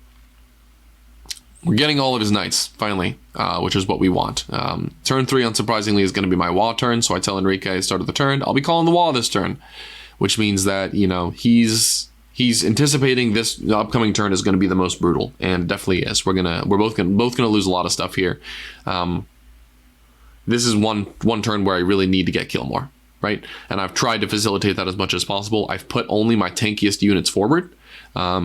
S1: we're getting all of his knights, finally, which is what we want. Turn 3, unsurprisingly, is going to be my WAAAAAAGH turn. So I tell Enrique, start of the turn, I'll be calling the WAAAAAAGH this turn. Which means that, you know, he's anticipating this upcoming turn is going to be the most brutal. And definitely is. We're both gonna lose a lot of stuff here. This is one turn where I really need to get kill more, right? And I've tried to facilitate that as much as possible. I've put only my tankiest units forward.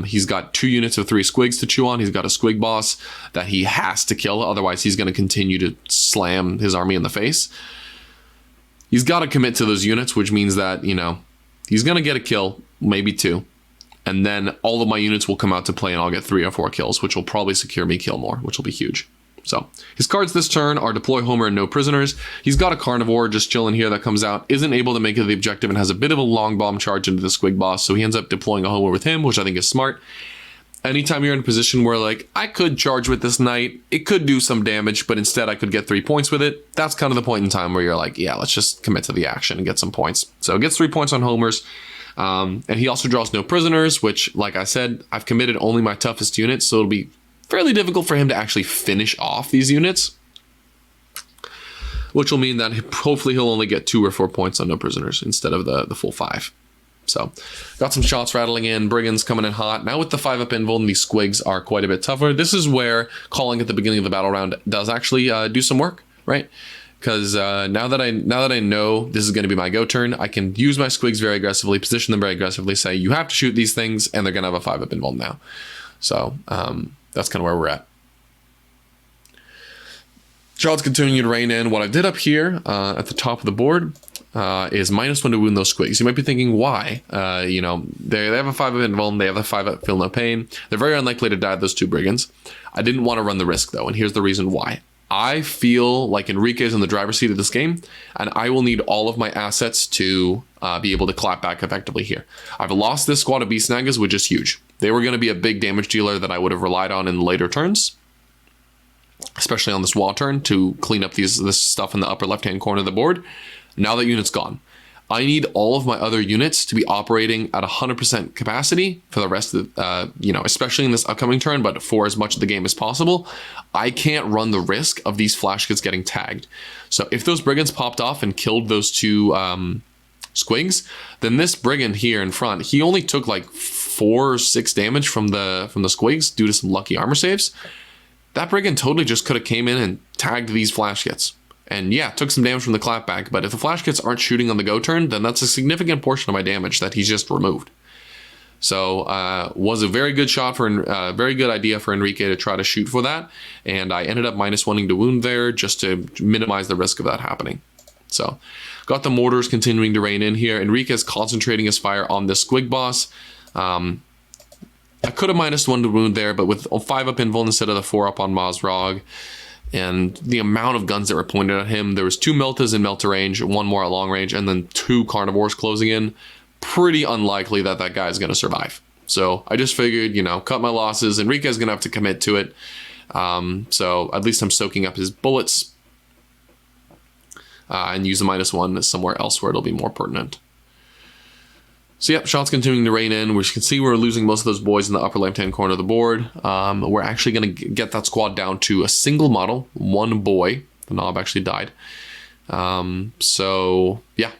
S1: He's got 2 units of 3 squigs to chew on. He's got a squig boss that he has to kill. Otherwise, he's going to continue to slam his army in the face. He's got to commit to those units, which means that, you know, he's going to get a kill, maybe 2. And then all of my units will come out to play and I'll get 3 or 4 kills, which will probably secure me kill more, which will be huge. So his cards this turn are Deploy Homer and No Prisoners. He's got a Carnivore just chilling here that comes out, isn't able to make it the objective, and has a bit of a long bomb charge into the Squig Boss, so he ends up deploying a Homer with him, which I think is smart. Anytime you're in a position where, like, I could charge with this knight, it could do some damage, but instead I could get 3 points with it, that's kind of the point in time where you're like, yeah, let's just commit to the action and get some points. So it gets 3 points on Homers. And he also draws No Prisoners, which, like I said, I've committed only my toughest units, so it'll be fairly difficult for him to actually finish off these units, which will mean that hopefully he'll only get 2 or 4 points on No Prisoners instead of the full 5. So got some shots rattling in, Brigands coming in hot. Now with the 5-up invuln, these squigs are quite a bit tougher. This is where calling at the beginning of the battle round does actually do some work, right? Because now that I know this is going to be my go turn, I can use my squigs very aggressively, position them very aggressively, say you have to shoot these things, and they're going to have a 5-up invuln now. So that's kind of where we're at. Shot's continuing to rain in. What I did up here at the top of the board is -1 to wound those squigs. You might be thinking, why? You know, they have a 5-up invuln, they have a 5-up feel no pain. They're very unlikely to die, those 2 brigands. I didn't want to run the risk, though, and here's the reason why. I feel like Enrique's in the driver's seat of this game, and I will need all of my assets to be able to clap back effectively here. I've lost this squad of beast snaggas, which is huge. They were going to be a big damage dealer that I would have relied on in later turns, especially on this WAAAAAAGH turn, to clean up this stuff in the upper left-hand corner of the board. Now that unit's gone, I need all of my other units to be operating at 100% capacity for the rest of the, you know, especially in this upcoming turn, but for as much of the game as possible. I can't run the risk of these flash kits getting tagged. So if those brigands popped off and killed those 2 squigs, then this brigand here in front, he only took like 4 or 6 damage from the squigs due to some lucky armor saves. That brigand totally just could have came in and tagged these flash kits. And yeah, took some damage from the clapback, but if the flash kits aren't shooting on the go turn, then that's a significant portion of my damage that he's just removed. So was a very good shot for very good idea for Enrique to try to shoot for that, and I ended up -1 to wound there just to minimize the risk of that happening. So got the mortars continuing to rain in here. Enrique's concentrating his fire on this squig boss. I could have -1 to wound there, but with a 5-up invuln instead of the 4-up on Mazrog, and the amount of guns that were pointed at him, there was 2 Meltas in Melta range, 1 more at long range, and then 2 Carnivores closing in. Pretty unlikely that that guy's going to survive. So I just figured, you know, cut my losses. Enrique's going to have to commit to it. So at least I'm soaking up his bullets and use a -1 somewhere else where it'll be more pertinent. So yep, shots continuing to rain in. We can see we're losing most of those boys in the upper left-hand corner of the board. We're actually going to get that squad down to a single model, 1 boy. The knob actually died. So yeah,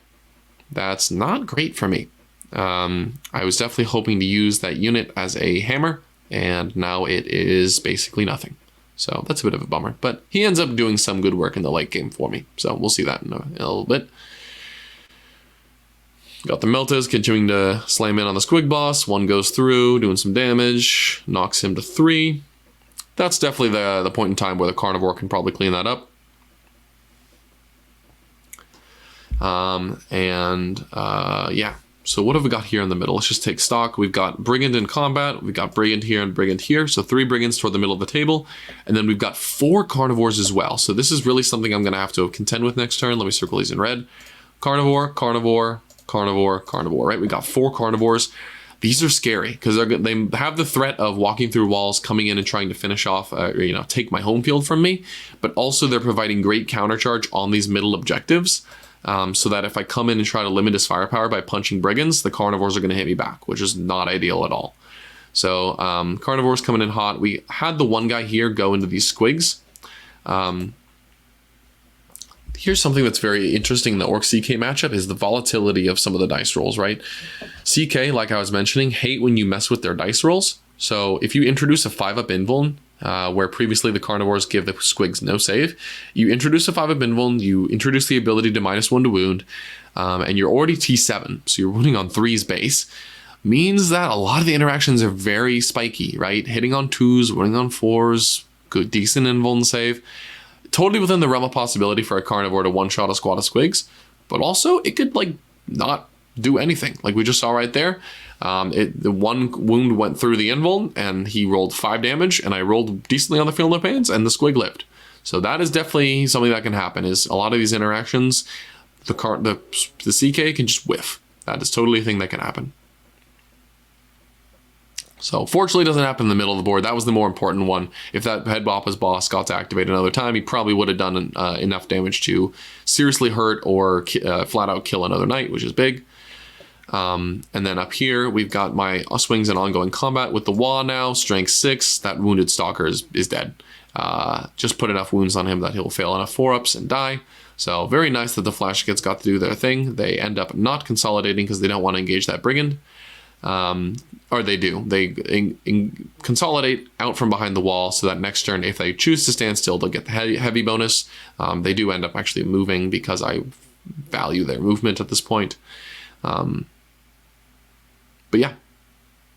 S1: that's not great for me. I was definitely hoping to use that unit as a hammer, and now it is basically nothing. So that's a bit of a bummer. But he ends up doing some good work in the late game for me. So we'll see that in a little bit. Got the Meltas continuing to slam in on the Squig boss. One goes through, doing some damage, knocks him to 3. That's definitely the point in time where the Carnivore can probably clean that up. Yeah. So what have we got here in the middle? Let's just take stock. We've got Brigand in combat. We've got Brigand here and Brigand here. So 3 Brigands toward the middle of the table. And then we've got 4 Carnivores as well. So this is really something I'm going to have to contend with next turn. Let me circle these in red. Carnivore, Carnivore, Carnivore, Carnivore, right? We got 4 Carnivores. These are scary because they have the threat of walking through walls, coming in and trying to finish off, take my home field from me. But also they're providing great countercharge on these middle objectives. So that if I come in and try to limit his firepower by punching Brigands, the Carnivores are going to hit me back, which is not ideal at all. So Carnivores coming in hot. We had the one guy here go into these Squigs. Here's something that's very interesting in the Orc CK matchup is the volatility of some of the dice rolls, right? CK, like I was mentioning, hate when you mess with their dice rolls. So if you introduce a 5-up invuln, where previously the Carnivores give the Squigs no save, you introduce a 5-up invuln, you introduce the ability to -1 to wound, and you're already T7, so you're wounding on 3's base, means that a lot of the interactions are very spiky, right? Hitting on 2s, wounding on 4s, good, decent invuln save. Totally within the realm of possibility for a Carnivore to one-shot a squad of Squigs, but also it could like not do anything, like we just saw right there. The 1 wound went through the invuln, and he rolled 5 damage, and I rolled decently on the field of pains, and the Squig lived. So that is definitely something that can happen. Is a lot of these interactions, the CK can just whiff. That is totally a thing that can happen. So fortunately, it doesn't happen in the middle of the board. That was the more important one. If that head Boppa's boss got to activate another time, he probably would have done enough damage to seriously hurt or flat out kill another knight, which is big. And then up here, we've got my swings in ongoing combat with the WAAAAAAGH now, strength 6. That wounded stalker is dead. Just put enough wounds on him that he'll fail enough 4-ups and die. So very nice that the Flash Kits got to do their thing. They end up not consolidating because they don't want to engage that Brigand. Or they do. They consolidate out from behind the wall so that next turn, if they choose to stand still, they'll get the heavy bonus. They do end up actually moving because I value their movement at this point. But yeah,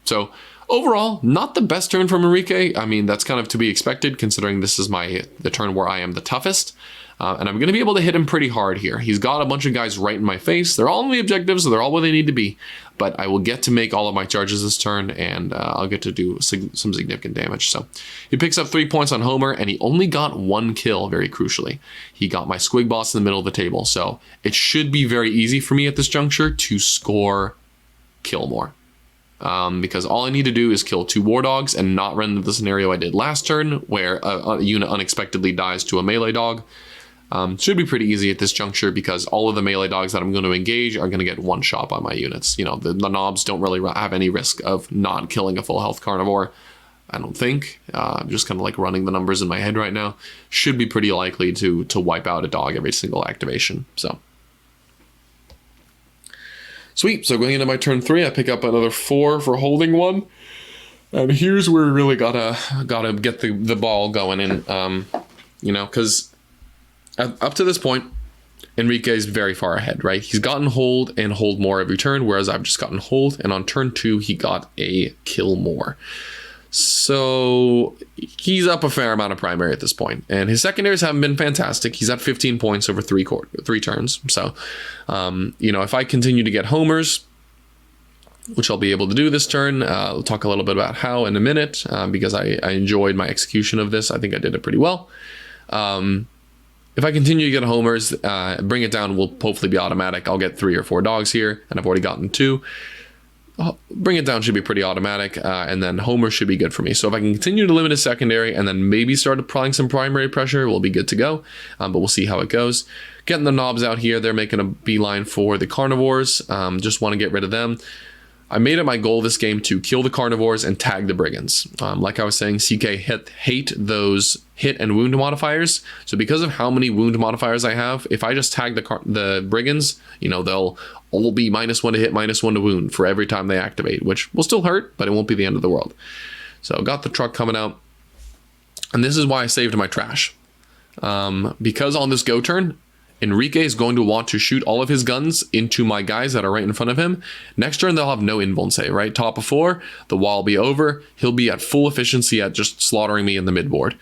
S1: so overall, not the best turn from Enrique. I mean, that's kind of to be expected considering this is the turn where I am the toughest. And I'm going to be able to hit him pretty hard here. He's got a bunch of guys right in my face. They're all on the objectives, so they're all where they need to be. But I will get to make all of my charges this turn, and I'll get to do some significant damage. So he picks up 3 points on Homer, and he only got 1 kill, very crucially. He got my Squig boss in the middle of the table. So it should be very easy for me at this juncture to score kill more. Because all I need to do is kill 2 War Dogs and not run into the scenario I did last turn, where a unit unexpectedly dies to a melee dog. Should be pretty easy at this juncture because all of the melee dogs that I'm going to engage are going to get 1 shot by my units. You know, the knobs don't really have any risk of not killing a full health Carnivore, I don't think. I'm just kind of like running the numbers in my head right now. Should be pretty likely to wipe out a dog every single activation. So sweet. So going into my turn 3, I pick up another 4 for holding 1. And here's where we really gotta get the ball going in, because up to this point, Enrique is very far ahead, right? He's gotten hold and hold more every turn, whereas I've just gotten hold, and on turn 2, he got a kill more. So he's up a fair amount of primary at this point, and his secondaries haven't been fantastic. He's at 15 points over 3 turns. So, if I continue to get homers, which I'll be able to do this turn, we'll talk a little bit about how in a minute, because I enjoyed my execution of this. I think I did it pretty well. If I continue to get homers, bring it down will hopefully be automatic. I'll get 3 or 4 dogs here, and I've already gotten 2. Bring it down should be pretty automatic, and then homer should be good for me. So if I can continue to limit his secondary and then maybe start applying some primary pressure, we'll be good to go. But we'll see how it goes. Getting the knobs out here, they're making a beeline for the Carnivores. Just want to get rid of them. I made it my goal this game to kill the Carnivores and tag the Brigands. Like I was saying, CK hate those hit and wound modifiers. So because of how many wound modifiers I have, if I just tag the Brigands, they'll all be -1 to hit, -1 to wound for every time they activate, which will still hurt, but it won't be the end of the world. So got the truck coming out. And this is why I saved my trash. Because on this go turn, Enrique is going to want to shoot all of his guns into my guys that are right in front of him. Next turn, they'll have no invuln save, right? Top of 4, the wall will be over. He'll be at full efficiency at just slaughtering me in the midboard.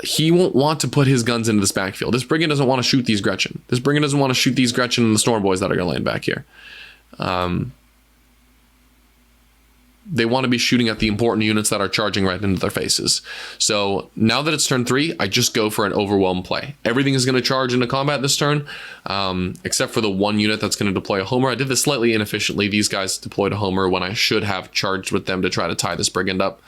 S1: He won't want to put his guns into this backfield. This brigand doesn't want to shoot these Gretchen. This brigand doesn't want to shoot these Gretchen and the Storm Boys that are going to land back here. They want to be shooting at the important units that are charging right into their faces. So now that it's turn 3, I just go for an overwhelm play. Everything is going to charge into combat this turn, except for the one unit that's going to deploy a Homer. I did this slightly inefficiently. These guys deployed a Homer when I should have charged with them to try to tie this brigand up.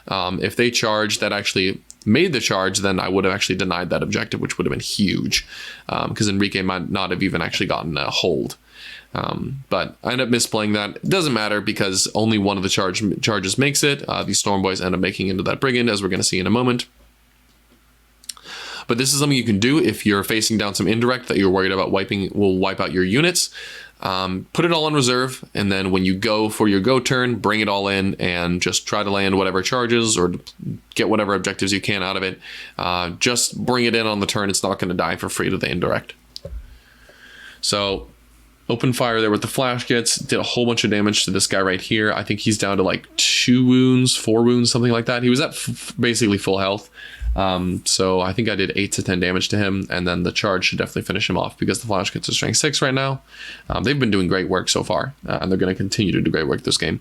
S1: If they charged that actually made the charge, then I would have actually denied that objective, which would have been huge, because Enrique might not have even actually gotten a hold. But I end up misplaying that. It doesn't matter because only one of the charges makes it. These Storm Boys end up making into that brigand, as we're going to see in a moment. But this is something you can do if you're facing down some indirect that you're worried about will wipe out your units. Put it all on reserve, and then when you go for your go turn, bring it all in and just try to land whatever charges or get whatever objectives you can out of it. Just bring it in on the turn. It's not going to die for free to the indirect. So open fire there with the flash gets, did a whole bunch of damage to this guy right here. I think he's down to like 2 wounds, 4 wounds, something like that. He was at basically full health. So I think I did 8 to 10 damage to him, and then the charge should definitely finish him off because the flash gets a strength 6 right now. They've been doing great work so far, and they're going to continue to do great work this game.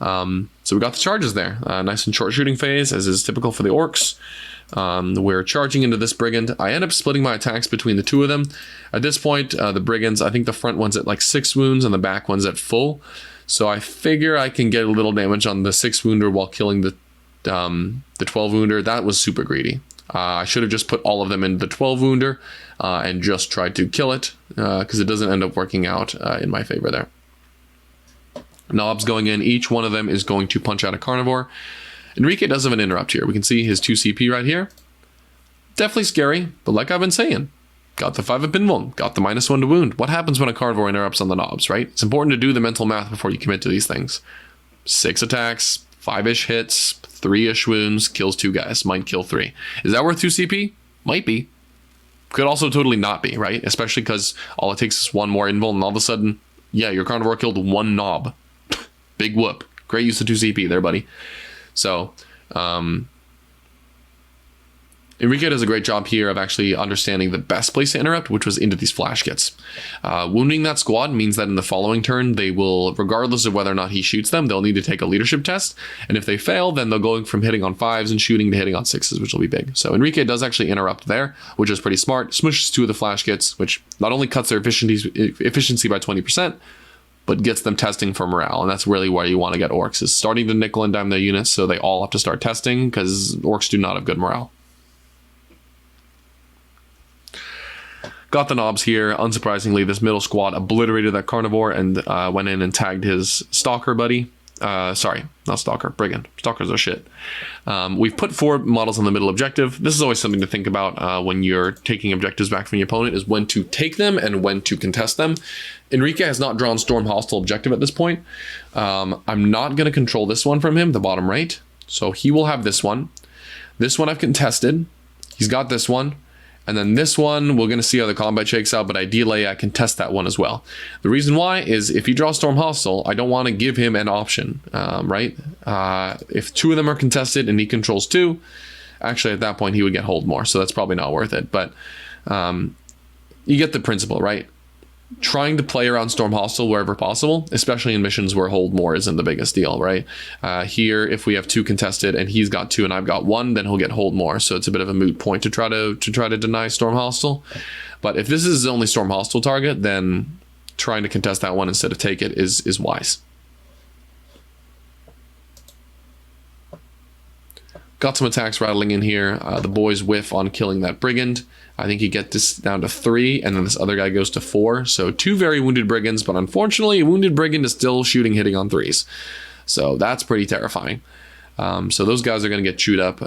S1: So we got the charges there. Nice and short shooting phase, as is typical for the Orks. We're charging into this brigand. I end up splitting my attacks between the 2 of them. At this point, the brigands, I think the front one's at like 6 wounds and the back one's at full. So I figure I can get a little damage on the 6 wounder while killing the 12 wounder. That was super greedy. I should have just put all of them in the 12 wounder and just tried to kill it, because it doesn't end up working out in my favor there. Knobs going in. Each one of them is going to punch out a carnivore. Enrique does have an interrupt here. We can see his 2 CP right here. Definitely scary, but like I've been saying, got the 5 of invuln, got the -1 to wound. What happens when a carnivore interrupts on the knobs, right? It's important to do the mental math before you commit to these things. 6 attacks, 5-ish hits, 3-ish wounds, kills 2 guys, might kill 3. Is that worth 2 CP? Might be. Could also totally not be, right? Especially because all it takes is 1 more invuln, and all of a sudden, yeah, your carnivore killed 1 knob. Big whoop. Great use of 2 CP there, buddy. So, Enrique does a great job here of actually understanding the best place to interrupt, which was into these flash kits. Wounding that squad means that in the following turn, they will, regardless of whether or not he shoots them, they'll need to take a leadership test. And if they fail, then they'll go from hitting on 5s and shooting to hitting on 6s, which will be big. So Enrique does actually interrupt there, which is pretty smart. Smushes 2 of the flash kits, which not only cuts their efficiency by 20%, but gets them testing for morale. And that's really where you want to get Orks, is starting to nickel and dime their units so they all have to start testing, because Orks do not have good morale. Got the knobs here. Unsurprisingly, this middle squad obliterated that carnivore and went in and tagged his stalker buddy. Sorry, not stalker, brigand. Stalkers are shit. We've put 4 models on the middle objective. This is always something to think about when you're taking objectives back from your opponent, is when to take them and when to contest them. Enrique has not drawn Storm Hostile objective at this point. I'm not going to control this one from him, the bottom right. So he will have this one. This one I've contested. He's got this one. And then this one, we're going to see how the combat shakes out, but ideally I can test that one as well. The reason why is if he draws Storm Hostile, I don't want to give him an option, right? If 2 of them are contested and he controls 2, actually at that point he would get hold more, so that's probably not worth it. But you get the principle, right? Trying to play around Storm Hostile wherever possible, especially in missions where hold more isn't the biggest deal, right? Here, if we have 2 contested and he's got 2 and I've got 1, then he'll get hold more. So it's a bit of a moot point to try to deny Storm Hostile. But if this is the only Storm Hostile target, then trying to contest that one instead of take it is wise. Got some attacks rattling in here. The boys whiff on killing that brigand. I think he gets this down to 3, and then this other guy goes to 4. So 2 very wounded brigands, but unfortunately, a wounded brigand is still hitting on 3s. So that's pretty terrifying. So those guys are going to get chewed up,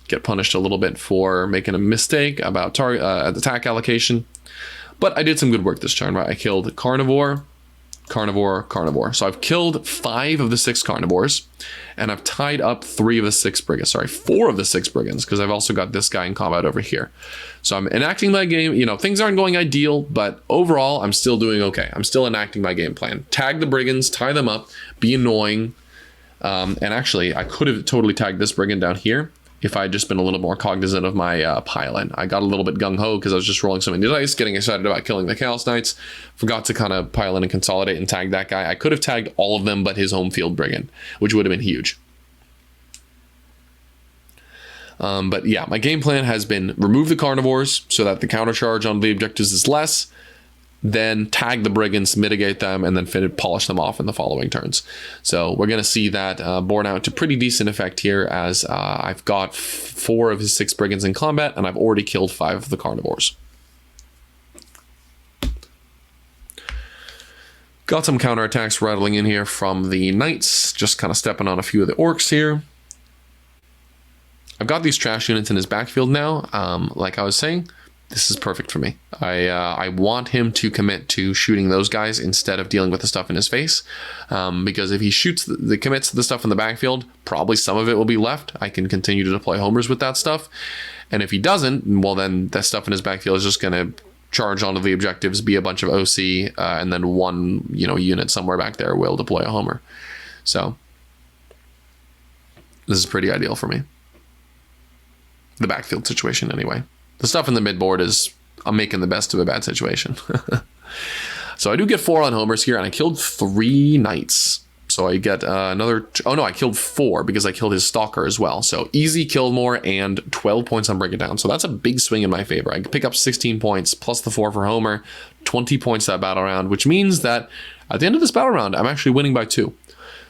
S1: get punished a little bit for making a mistake about attack allocation. But I did some good work this turn, right? I killed Carnivore, carnivore, carnivore. So I've killed 5 of the 6 carnivores, and I've tied up 3 of the 6 brigands. Sorry, 4 of the 6 brigands, because I've also got this guy in combat over here. So I'm enacting my game. You know, things aren't going ideal, but overall, I'm still doing okay. I'm still enacting my game plan. Tag the brigands, tie them up, be annoying. And actually, I could have totally tagged this brigand down here if I had just been a little more cognizant of my pile-in. I got a little bit gung-ho because I was just rolling so many dice, getting excited about killing the Chaos Knights. Forgot to kind of pile in and consolidate and tag that guy. I could have tagged all of them but his home field brigand, which would have been huge. But yeah, my game plan has been remove the carnivores so that the counter charge on the objectives is less, then tag the brigands, mitigate them, and then polish them off in the following turns. So we're going to see that borne out to pretty decent effect here, as I've got 4 of his 6 brigands in combat, and I've already killed 5 of the carnivores. Got some counterattacks rattling in here from the knights, just kind of stepping on a few of the orcs here. I've got these trash units in his backfield now, like I was saying. This is perfect for me. I want him to commit to shooting those guys instead of dealing with the stuff in his face. Because if he commits to the stuff in the backfield, probably some of it will be left. I can continue to deploy homers with that stuff. And if he doesn't, well, then that stuff in his backfield is just going to charge onto the objectives, be a bunch of OC, and then one unit somewhere back there will deploy a homer. So this is pretty ideal for me. The backfield situation, anyway. The stuff in the midboard is, I'm making the best of a bad situation. So I do get 4 on homers here, and I killed 3 knights. So I get another, oh no, I killed 4 because I killed his stalker as well. So easy kill more and 12 points on break it down. So that's a big swing in my favor. I pick up 16 points plus the 4 for homer, 20 points that battle round, which means that at the end of this battle round, I'm actually winning by 2.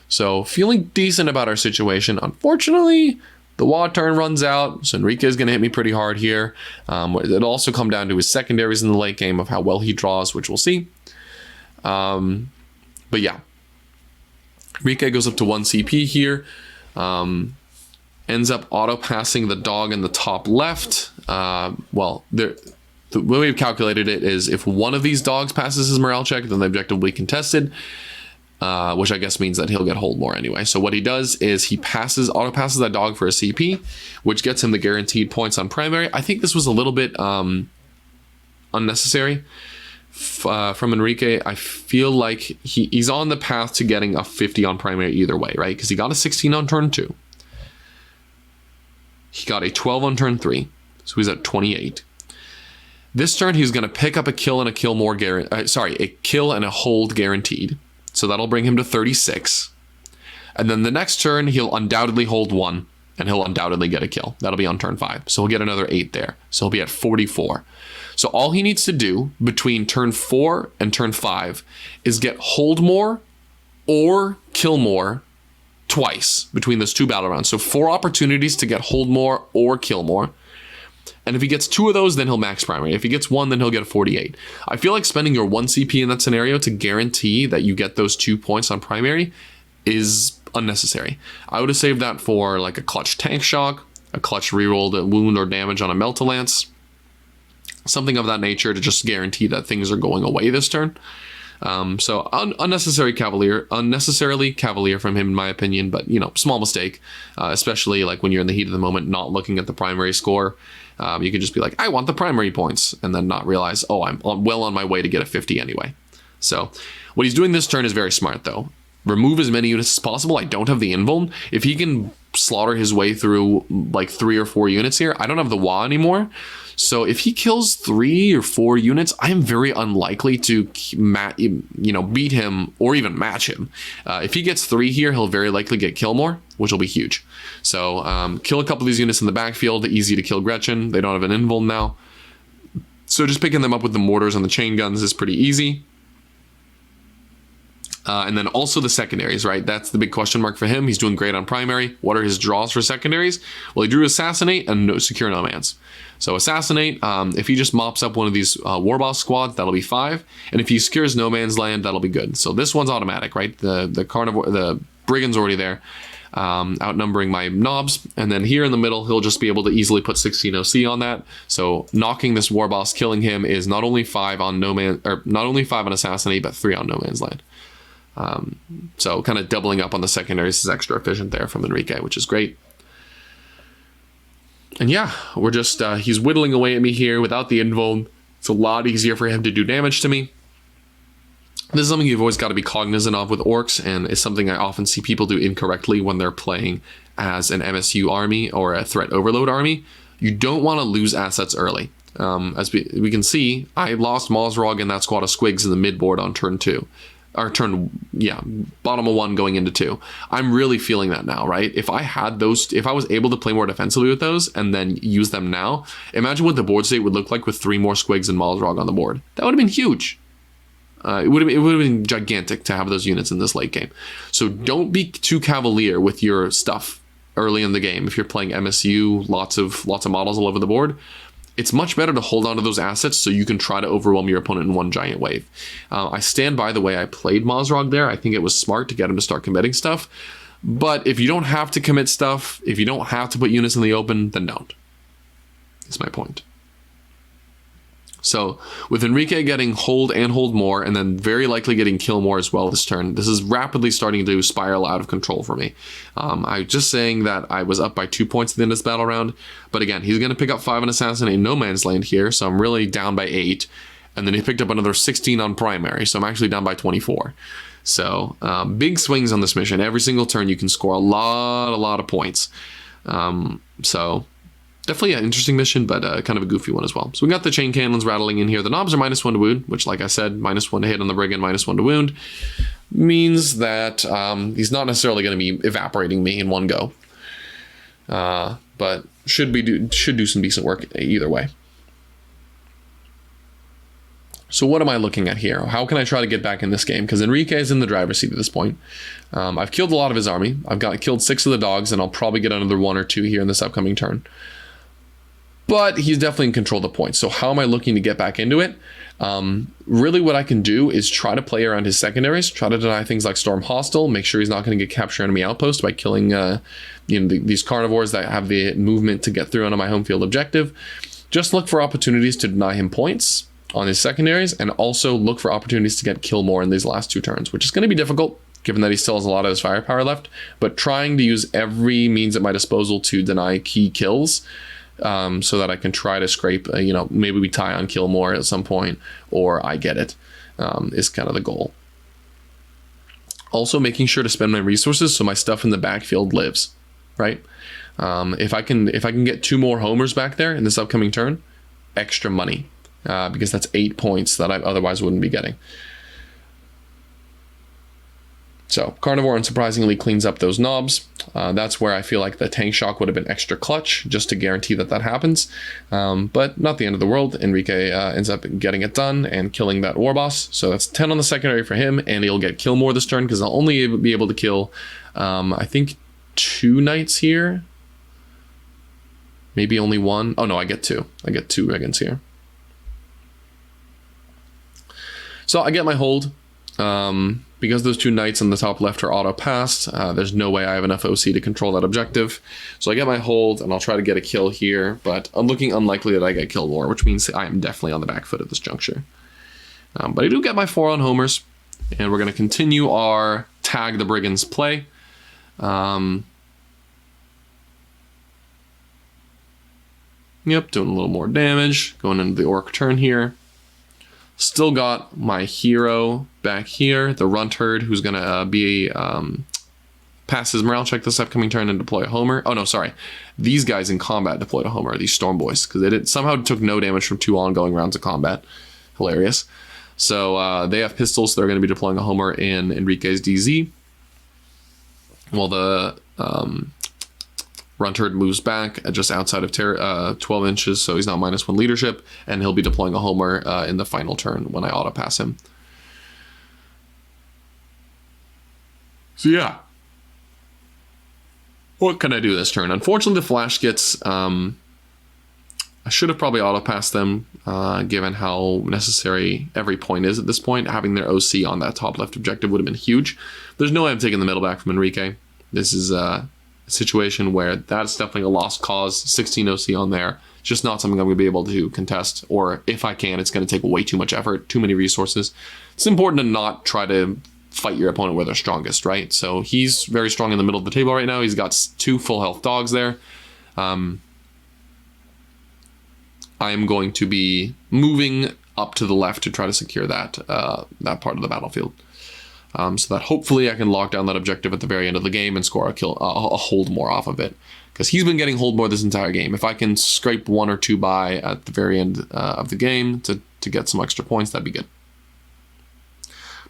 S1: So feeling decent about our situation. Unfortunately, the WAAAAAAGH turn runs out, so Enrique is going to hit me pretty hard here. It'll also come down to his secondaries in the late game of how well he draws, which we'll see. But yeah, Enrique goes up to 1 CP here. Ends up auto-passing the dog in the top left. Well, the way we've calculated it is if one of these dogs passes his morale check, then the objective will be contested. Which I guess means that he'll get hold more anyway. So what he does is he auto-passes that dog for a CP, which gets him the guaranteed points on primary. I think this was a little bit unnecessary from Enrique. I feel like he's on the path to getting a 50 on primary either way, right? Because he got a 16 on turn 2. He got a 12 on turn 3, so he's at 28. This turn he's going to pick up a kill and a kill more a kill and a hold guaranteed. So that'll bring him to 36. And then the next turn, he'll undoubtedly hold 1, and he'll undoubtedly get a kill. That'll be on turn 5. So he'll get another 8 there. So he'll be at 44. So all he needs to do between turn 4 and turn 5 is get hold more or kill more twice between those 2 battle rounds. So 4 opportunities to get hold more or kill more. And if he gets 2 of those, then he'll max primary. If he gets 1, then he'll get a 48. I feel like spending your 1 CP in that scenario to guarantee that you get those 2 points on primary is unnecessary. I would have saved that for like a clutch tank shock, a clutch rerolled wound or damage on a Melt-A-Lance, something of that nature to just guarantee that things are going away this turn. So unnecessarily cavalier from him, in my opinion, but small mistake, especially like when you're in the heat of the moment, not looking at the primary score. You can just be like, I want the primary points, and then not realize, oh, I'm well on my way to get a 50 anyway. So what he's doing this turn is very smart, though. Remove as many units as possible. I don't have the invuln. If he can slaughter his way through like 3 or 4 units here, I don't have the WAAAAAAGH anymore. So if he kills 3 or 4 units, I am very unlikely to beat him or even match him. If he gets 3 here, he'll very likely get kill more, which will be huge. So kill a couple of these units in the backfield. Easy to kill Gretchen. They don't have an invuln now. So just picking them up with the mortars and the chain guns is pretty easy. And then also the secondaries, right? That's the big question mark for him. He's doing great on primary. What are his draws for secondaries? Well, he drew Assassinate and Secure Nomads. So Assassinate, if he just mops up one of these Warboss squads, that'll be 5. And if he secures No Man's Land, that'll be good. So this one's automatic, right? The Carnivore, the Brigand's already there. outnumbering my knobs. And then here in the middle, he'll just be able to easily put 16 OC on that. So knocking this war boss, killing him is not only 5 on not only 5 on Assassinate, but 3 on No Man's Land. So kind of doubling up on the secondaries is extra efficient there from Enrique, which is great. And yeah, we're just, he's whittling away at me here without the invuln. It's a lot easier for him to do damage to me. This is something you've always got to be cognizant of with Orks, and is something I often see people do incorrectly when they're playing as an MSU army or a threat overload army. You don't want to lose assets early. As we can see, I lost Mozrog and that squad of squigs in the mid board on turn 2. Or bottom of 1 going into 2. I'm really feeling that now, right? If I had those, if I was able to play more defensively with those and then use them now, imagine what the board state would look like with 3 more squigs and Mozrog on the board. That would have been huge. It would have been gigantic to have those units in this late game. So don't be too cavalier with your stuff early in the game. If you're playing MSU, lots of models all over the board, it's much better to hold on to those assets so you can try to overwhelm your opponent in one giant wave. I stand by the way I played Mozrog there. I think it was smart to get him to start committing stuff. But if you don't have to commit stuff, if you don't have to put units in the open, then don't. That's my point. So with Enrique getting hold and hold more, and then very likely getting kill more as well this turn, this is rapidly starting to spiral out of control for me. I was just saying that I was up by 2 points at the end of this battle round, but again, he's going to pick up 5 on Assassinate in No Man's Land here, so I'm really down by 8, and then he picked up another 16 on Primary, so I'm actually down by 24. So big swings on this mission. Every single turn you can score a lot of points. So definitely an interesting mission, but kind of a goofy one as well. So we got the chain cannons rattling in here. The knobs are -1 to wound, which, like I said, -1 to hit on the brigand, -1 to wound. Means that he's not necessarily going to be evaporating me in one go. But should do some decent work either way. So what am I looking at here? How can I try to get back in this game? Because Enrique is in the driver's seat at this point. I've killed a lot of his army. I've killed 6 of the dogs, and I'll probably get another 1 or 2 here in this upcoming turn. But he's definitely in control of the points. So how am I looking to get back into it? Really what I can do is try to play around his secondaries, try to deny things like Storm Hostile, make sure he's not going to get capture enemy outpost by killing these carnivores that have the movement to get through onto my home field objective. Just look for opportunities to deny him points on his secondaries, and also look for opportunities to get kill more in these last 2 turns, which is going to be difficult given that he still has a lot of his firepower left, but trying to use every means at my disposal to deny key kills. So that I can try to scrape, maybe we tie on kill more at some point, or I get it, is kind of the goal. Also making sure to spend my resources so my stuff in the backfield lives, right? If I can get 2 more homers back there in this upcoming turn, extra money, because that's 8 points that I otherwise wouldn't be getting. So Carnivore unsurprisingly cleans up those knobs. That's where I feel like the tank shock would have been extra clutch just to guarantee that happens. But not the end of the world. Enrique ends up getting it done and killing that war boss. So that's 10 on the secondary for him, and he'll get kill more this turn because I'll only be able to kill, I think, 2 knights here. Maybe only 1. Oh no, I get 2. I get 2 brigands here. So I get my hold. Because those 2 knights on the top left are auto-passed, there's no way I have enough OC to control that objective. So I get my hold, and I'll try to get a kill here, but I'm looking unlikely that I get kill more, which means I am definitely on the back foot at this juncture. But I do get my 4 on homers, and we're going to continue our Tag the Brigands play. Yep, doing a little more damage, going into the Orc turn here. Still got my hero back here, the Runt Herd, who's going to pass his morale check this upcoming turn and deploy a Homer. Oh, no, sorry. These guys in combat deployed a Homer, these Storm Boys, because they somehow took no damage from 2 ongoing rounds of combat. Hilarious. So they have pistols, so they're going to be deploying a Homer in Enrique's DZ. While the Runt Herd moves back just outside of 12 inches, so he's not -1 leadership, and he'll be deploying a Homer in the final turn when I auto-pass him. So yeah. What can I do this turn? Unfortunately, the Flash Gits, I should have probably auto-passed them, given how necessary every point is at this point. Having their OC on that top left objective would have been huge. There's no way I'm taking the middle back from Enrique. This is a situation where that's definitely a lost cause. 16 OC on there, just not something I'm going to be able to contest, or if I can, it's going to take way too much effort, too many resources. It's important to not try to fight your opponent where they're strongest, right? So he's very strong in the middle of the table right now. He's got 2 full health dogs there. I am going to be moving up to the left to try to secure that that part of the battlefield, so that hopefully I can lock down that objective at the very end of the game and score a kill, a hold more off of it, because he's been getting hold more this entire game. If I can scrape 1 or 2 by at the very end of the game to get some extra points, that'd be good.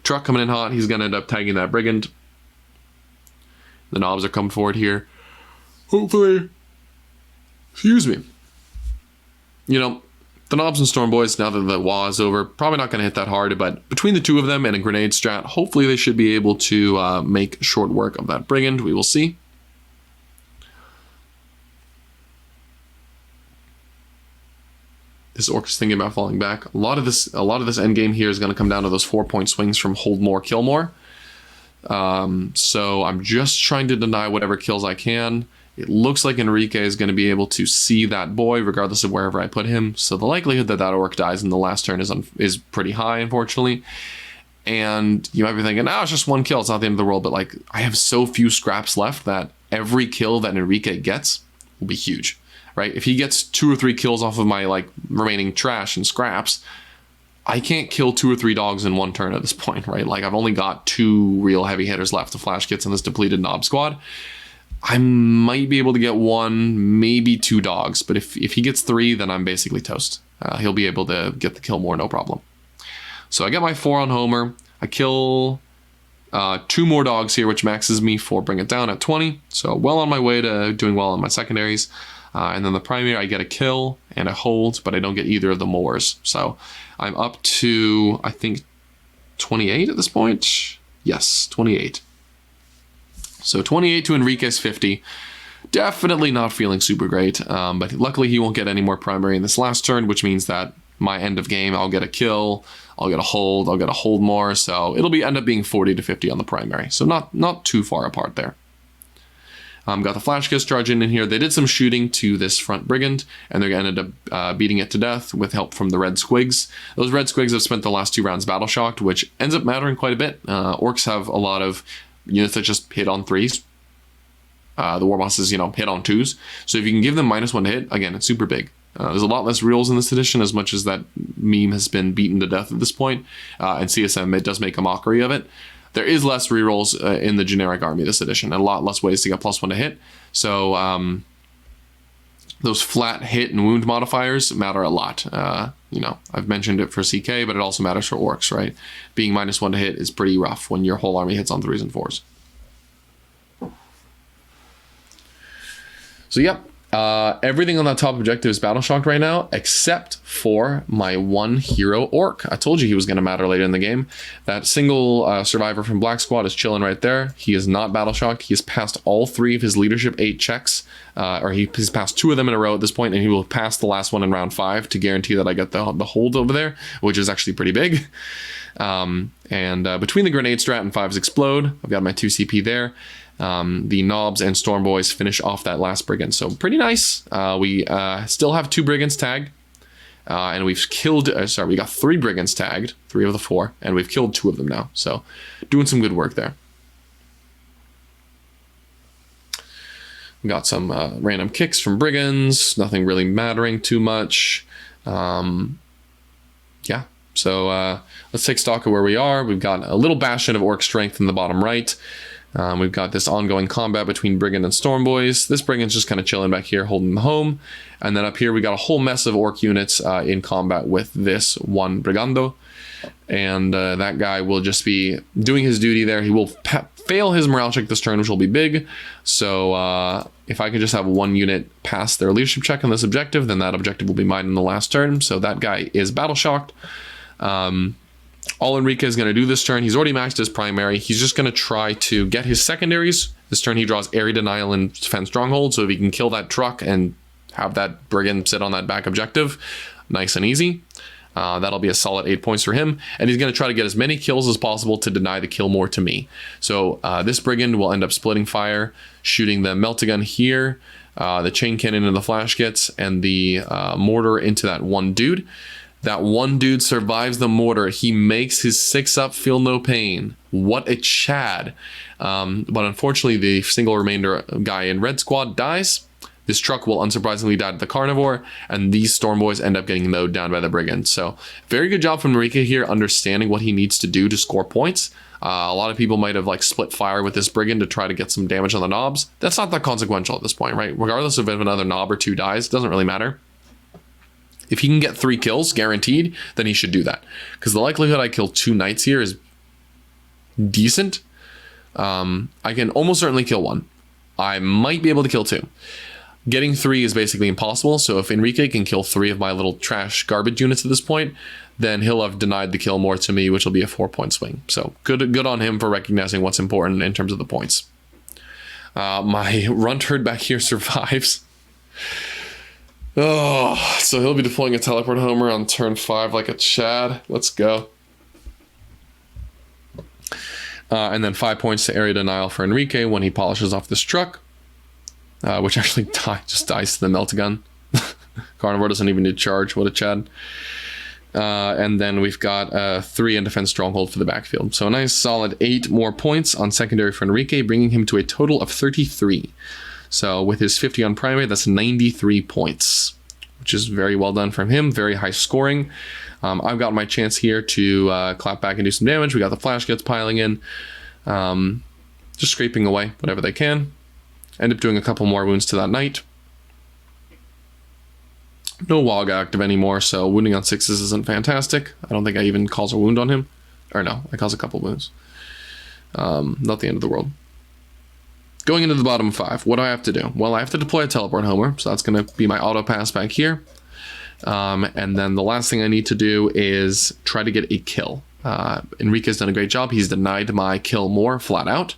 S1: Truck coming in hot. He's going to end up tagging that brigand. The knobs are coming forward here. Hopefully, excuse me. You know, the knobs and storm boys, now that the WAAAAAAGH is over, probably not going to hit that hard, but between the 2 of them and a grenade strat, hopefully they should be able to make short work of that brigand. We will see. This Orc is thinking about falling back. A lot of this end game here is going to come down to those 4-point swings from hold more, kill more. So I'm just trying to deny whatever kills I can. It looks like Enrique is going to be able to see that boy regardless of wherever I put him. So the likelihood that that Orc dies in the last turn is pretty high, unfortunately. And you might be thinking, it's just 1 kill. It's not the end of the world. But like, I have so few scraps left that every kill that Enrique gets will be huge, right? If he gets 2 or 3 kills off of my like remaining trash and scraps, I can't kill 2 or 3 dogs in 1 turn at this point, right? Like, I've only got 2 real heavy hitters left, the flash kits and this depleted knob squad. I might be able to get 1, maybe 2 dogs, but if he gets 3, then I'm basically toast. He'll be able to get the kill more, no problem. So I get my 4 on Homer. I kill 2 more dogs here, which maxes me for bring it down at 20. So well on my way to doing well on my secondaries. And then the primary, I get a kill and a hold, but I don't get either of the mowers. So I'm up to, I think, 28 at this point. Yes, 28. So 28 to Enrique's 50. Definitely not feeling super great, but luckily he won't get any more primary in this last turn, which means that my end of game, I'll get a kill, I'll get a hold more, so it'll end up being 40 to 50 on the primary. So not too far apart there. Got the flash kiss charging in here. They did some shooting to this front brigand, and they ended up beating it to death with help from the red squigs. Those red squigs have spent the last 2 rounds battle shocked, which ends up mattering quite a bit. Orcs have a lot of units that just hit on 3s. The war bosses, hit on 2s. So if you can give them -1 to hit, again, it's super big. There's a lot less rerolls in this edition, as much as that meme has been beaten to death at this point. And CSM, it does make a mockery of it. There is less rerolls in the generic army this edition, and a lot less ways to get +1 to hit. So those flat hit and wound modifiers matter a lot. I've mentioned it for CK, but it also matters for Orcs, right? Being -1 to hit is pretty rough when your whole army hits on 3s and 4s. So yep, everything on that top objective is battle shocked right now, except for my 1 hero Orc. I told you he was going to matter later in the game. That single survivor from Black Squad is chilling right there. He is not battle shocked. He has passed all 3 of his leadership 8 checks, or he's passed 2 of them in a row at this point, and he will pass the last one in round 5 to guarantee that I get the hold over there, which is actually pretty big. Between the grenade strat and 5s explode, I've got my 2 CP there. The knobs and storm boys finish off that last brigand, so pretty nice. We still have 2 brigands tagged, and we've killed, we got 3 brigands tagged, 3 of the 4, and we've killed 2 of them now, so doing some good work there. We got some random kicks from brigands, nothing really mattering too much. Yeah, so let's take stock of where we are. We've got a little bastion of Orc strength in the bottom right. We've got this ongoing combat between Brigand and Storm Boys. This Brigand's just kind of chilling back here, holding them home. And then up here, we got a whole mess of Orc units in combat with this 1 Brigando. And that guy will just be doing his duty there. He will fail his morale check this turn, which will be big. So if I can just have 1 unit pass their leadership check on this objective, then that objective will be mine in the last turn. So that guy is battle shocked. All Enrique is going to do this turn, he's already maxed his primary. He's just going to try to get his secondaries. This turn he draws Area Denial and Defense Stronghold, so if he can kill that truck and have that brigand sit on that back objective, nice and easy. That'll be a solid 8 points for him. And he's going to try to get as many kills as possible to deny the kill more to me. So this brigand will end up splitting fire, shooting the melt-a-gun here, the chain cannon and the flash gets, and the mortar into that one dude. That one dude survives the mortar. He makes his 6-up, feel no pain. What a Chad. But unfortunately, the single remainder guy in red squad dies. This truck will unsurprisingly die to the carnivore, and these storm boys end up getting mowed down by the brigand. So very good job from Enrique here, understanding what he needs to do to score points. A lot of people might have like split fire with this brigand to try to get some damage on the knobs. That's not that consequential at this point, right? Regardless of if another knob or 2 dies, it doesn't really matter. If he can get 3 kills guaranteed, then he should do that. Because the likelihood I kill 2 knights here is decent. I can almost certainly kill 1. I might be able to kill 2. Getting 3 is basically impossible, so if Enrique can kill 3 of my little trash garbage units at this point, then he'll have denied the kill more to me, which will be a 4-point swing. So good on him for recognizing what's important in terms of the points. My runt herd back here survives. Oh, so he'll be deploying a teleport homer on turn 5 like a Chad. Let's go. And then 5 points to area denial for Enrique when he polishes off this truck. Which actually just dies to the melt-a-gun. Carnivore doesn't even need charge. What a Chad. And then we've got 3 in defense stronghold for the backfield. So a nice solid 8 more points on secondary for Enrique, bringing him to a total of 33. So with his 50 on primary, that's 93 points, which is very well done from him. Very high scoring. I've got my chance here to clap back and do some damage. We got the flash gets piling in. Just scraping away whatever they can. End up doing a couple more wounds to that knight. No WAAAAAGH active anymore, so wounding on 6s isn't fantastic. I don't think I even cause a wound on him. Or no, I cause a couple wounds. Not the end of the world. Going into the bottom 5, what do I have to do? Well, I have to deploy a teleport homer, so that's going to be my auto pass back here. And then the last thing I need to do is try to get a kill. Enrique's done a great job. He's denied my kill more flat out.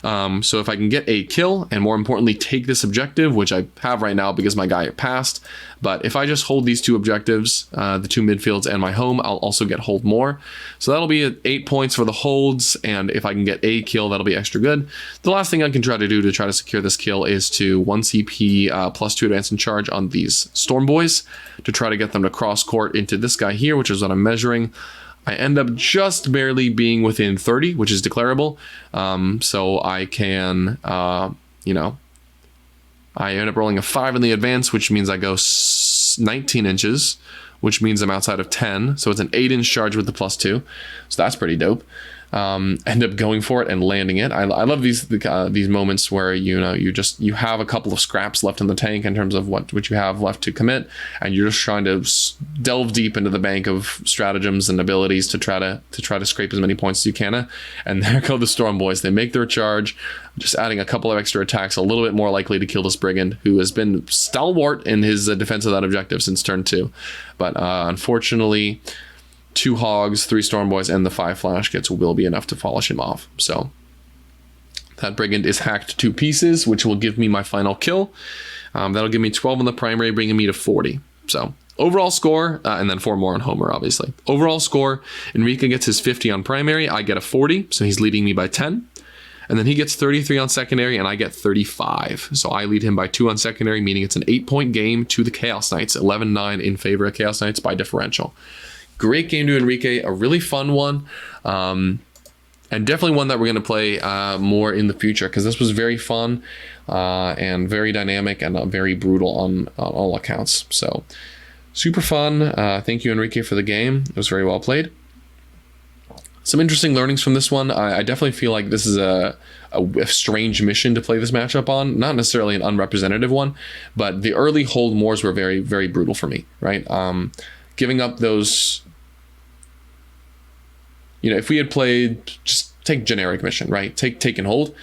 S1: So if I can get a kill, and more importantly, take this objective, which I have right now because my guy passed, but if I just hold these 2 objectives, the 2 midfields and my home, I'll also get hold more. So that'll be at 8 points for the holds, and if I can get a kill, that'll be extra good. The last thing I can try to do to try to secure this kill is to 1 CP plus 2 advance and charge on these storm boys to try to get them to cross court into this guy here, which is what I'm measuring. I end up just barely being within 30, which is declarable. So I can, you know, I end up rolling a 5 in the advance, which means I go 19 inches, which means I'm outside of 10. So it's an 8-inch charge with the plus 2. So that's pretty dope. End up going for it and landing it. I love these moments where you have a couple of scraps left in the tank in terms of what you have left to commit, and you're just trying to delve deep into the bank of stratagems and abilities to try to scrape as many points as you can. And there go the storm boys. They make their charge, just adding a couple of extra attacks, a little bit more likely to kill this brigand, who has been stalwart in his defense of that objective since turn 2. But unfortunately, 2 hogs, 3 storm boys, and the 5 flash gets will be enough to polish him off. So that brigand is hacked to pieces, which will give me my final kill. That'll give me 12 on the primary, bringing me to 40. So overall score, and then 4 more on Homer, obviously. Overall score, Enrique gets his 50 on primary. I get a 40, so he's leading me by 10. And then he gets 33 on secondary, and I get 35. So I lead him by 2 on secondary, meaning it's an 8-point game to the Chaos Knights, 11-9 in favor of Chaos Knights by differential. Great game to Enrique, a really fun one, and definitely one that we're going to play more in the future, because this was very fun and very dynamic and very brutal on all accounts. So super fun. Thank you, Enrique, for the game. It was very well played. Some interesting learnings from this one. I definitely feel like this is a strange mission to play this matchup on. Not necessarily an unrepresentative one, but the early hold mores were very, very brutal for me, right? Giving up those... if we had played, just take generic mission, right? Take and hold.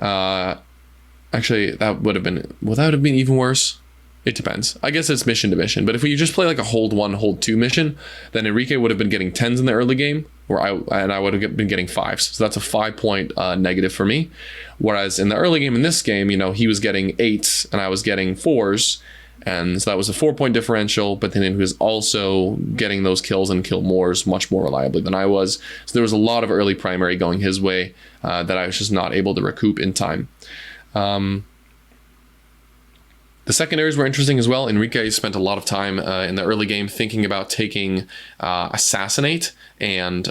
S1: Actually, would that have been even worse? It depends. I guess it's mission to mission. But if we just play like a hold 1, hold 2 mission, then Enrique would have been getting 10s in the early game, I would have been getting 5s. So that's a 5-point negative for me. Whereas in the early game in this game, he was getting 8s and I was getting 4s. And so that was a 4-point differential, but then he was also getting those kills and kill mores much more reliably than I was. So there was a lot of early primary going his way that I was just not able to recoup in time. The secondaries were interesting as well. Enrique spent a lot of time in the early game thinking about taking Assassinate and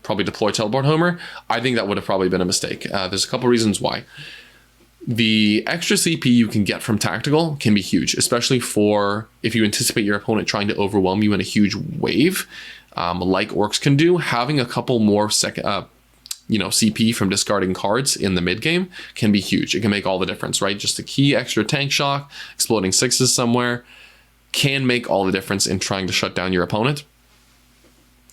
S1: probably deploy Teleport Homer. I think that would have probably been a mistake. There's a couple reasons why. The extra CP you can get from Tactical can be huge, especially for if you anticipate your opponent trying to overwhelm you in a huge wave, like Orks can do. Having a couple more CP from discarding cards in the mid game can be huge. It can make all the difference, right? Just a key extra tank shock, exploding 6s somewhere can make all the difference in trying to shut down your opponent,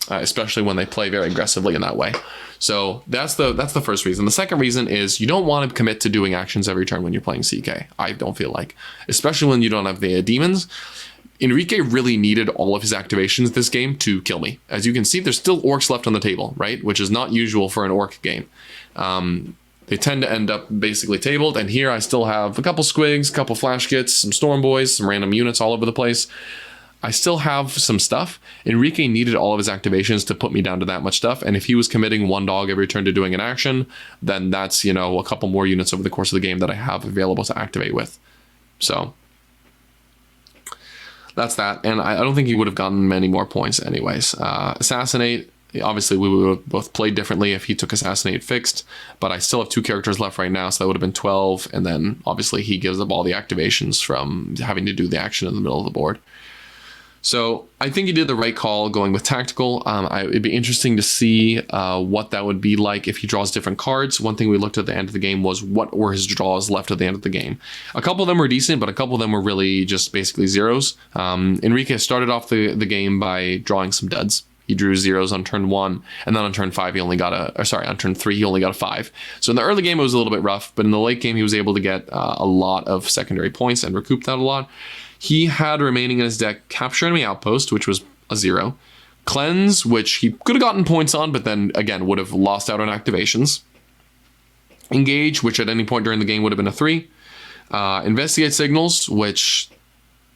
S1: especially when they play very aggressively in that way. So that's the first reason. The second reason is you don't want to commit to doing actions every turn when you're playing CK. I don't feel like, especially when you don't have the demons. Enrique really needed all of his activations this game to kill me. As you can see, there's still Orks left on the table, right? Which is not usual for an Orc game. They tend to end up basically tabled, and here I still have a couple Squigs, a couple Flash Kits, some Storm Boys, some random units all over the place. I still have some stuff. Enrique needed all of his activations to put me down to that much stuff, and if he was committing 1 dog every turn to doing an action, then that's, you know, a couple more units over the course of the game that I have available to activate with. So that's that, and I don't think he would have gotten many more points anyways. Assassinate, obviously we would have both played differently if he took Assassinate fixed, but I still have 2 characters left right now, so that would have been 12, and then obviously he gives up all the activations from having to do the action in the middle of the board. So I think he did the right call going with Tactical. It'd be interesting to see what that would be like if he draws different cards. One thing we looked at the end of the game was what were his draws left at the end of the game. A couple of them were decent, but a couple of them were really just basically zeros. Enrique started off the game by drawing some duds. He drew zeros on turn 1, and then on turn 5 he only got on turn 3 he only got a 5. So in the early game it was a little bit rough, but in the late game he was able to get a lot of secondary points and recoup that a lot. He had remaining in his deck Capture Enemy Outpost, which was a 0. Cleanse, which he could have gotten points on, but then again would have lost out on activations. Engage, which at any point during the game would have been a 3. Investigate Signals, which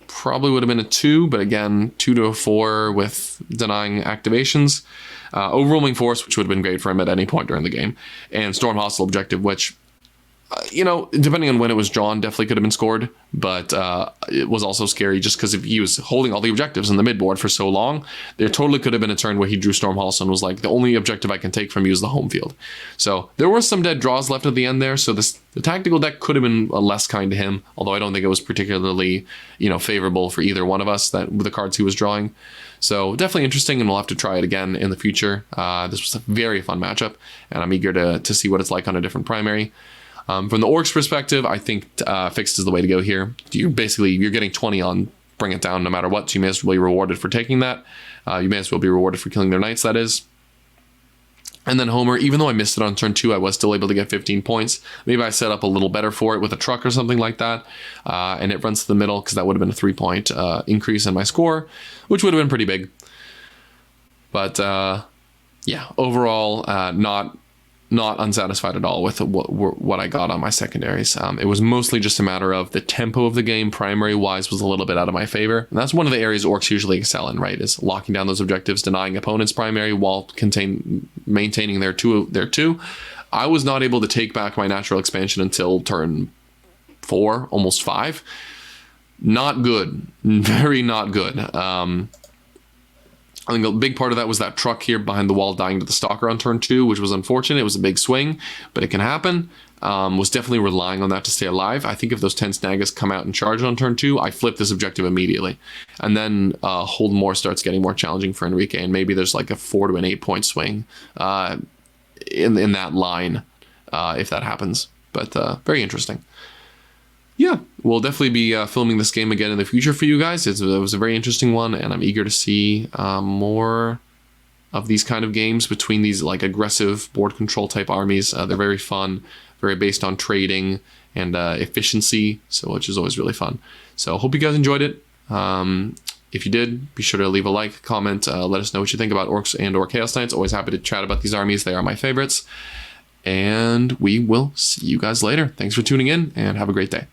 S1: probably would have been a 2, but again 2 to a 4 with denying activations. Overwhelming Force, which would have been great for him at any point during the game. And Storm Hostile Objective, which you know, depending on when it was drawn, definitely could have been scored, but it was also scary just because if he was holding all the objectives in the midboard for so long, there totally could have been a turn where he drew Storm Hostile and was like, the only objective I can take from you is the home field. So there were some dead draws left at the end there, so the Tactical deck could have been less kind to him, although I don't think it was particularly, you know, favorable for either one of us with the cards he was drawing. So definitely interesting, and we'll have to try it again in the future. This was a very fun matchup, and I'm eager to see what it's like on a different primary. From the Orcs perspective, I think fixed is the way to go here. You're getting 20 on Bring It Down no matter what, so you may as well be rewarded for taking that. You may as well be rewarded for killing their knights, that is. And then Homer, even though I missed it on turn 2, I was still able to get 15 points. Maybe I set up a little better for it with a truck or something like that, and it runs to the middle because that would have been a 3-point increase in my score, which would have been pretty big. But yeah, overall, not unsatisfied at all with what I got on my secondaries. It was mostly just a matter of the tempo of the game, primary-wise, was a little bit out of my favor. And that's one of the areas Orcs usually excel in, right, is locking down those objectives, denying opponents primary while maintaining their two. I was not able to take back my natural expansion until turn 4, almost 5. Not good. Very not good. I think a big part of that was that truck here behind the wall dying to the Stalker on turn 2, which was unfortunate. It was a big swing, but it can happen. Was definitely relying on that to stay alive. I think if those 10 snaggas come out and charge on turn 2, I flip this objective immediately. And then hold more starts getting more challenging for Enrique, and maybe there's like a 4 to an 8-point swing in that line if that happens. But very interesting. Yeah, we'll definitely be filming this game again in the future for you guys. It was a very interesting one, and I'm eager to see more of these kind of games between these like aggressive board control type armies. They're very fun, very based on trading and efficiency, so which is always really fun. So hope you guys enjoyed it. If you did, be sure to leave a like, comment, let us know what you think about Orcs and or Chaos Knights. Always happy to chat about these armies. They are my favorites. And we will see you guys later. Thanks for tuning in, and have a great day.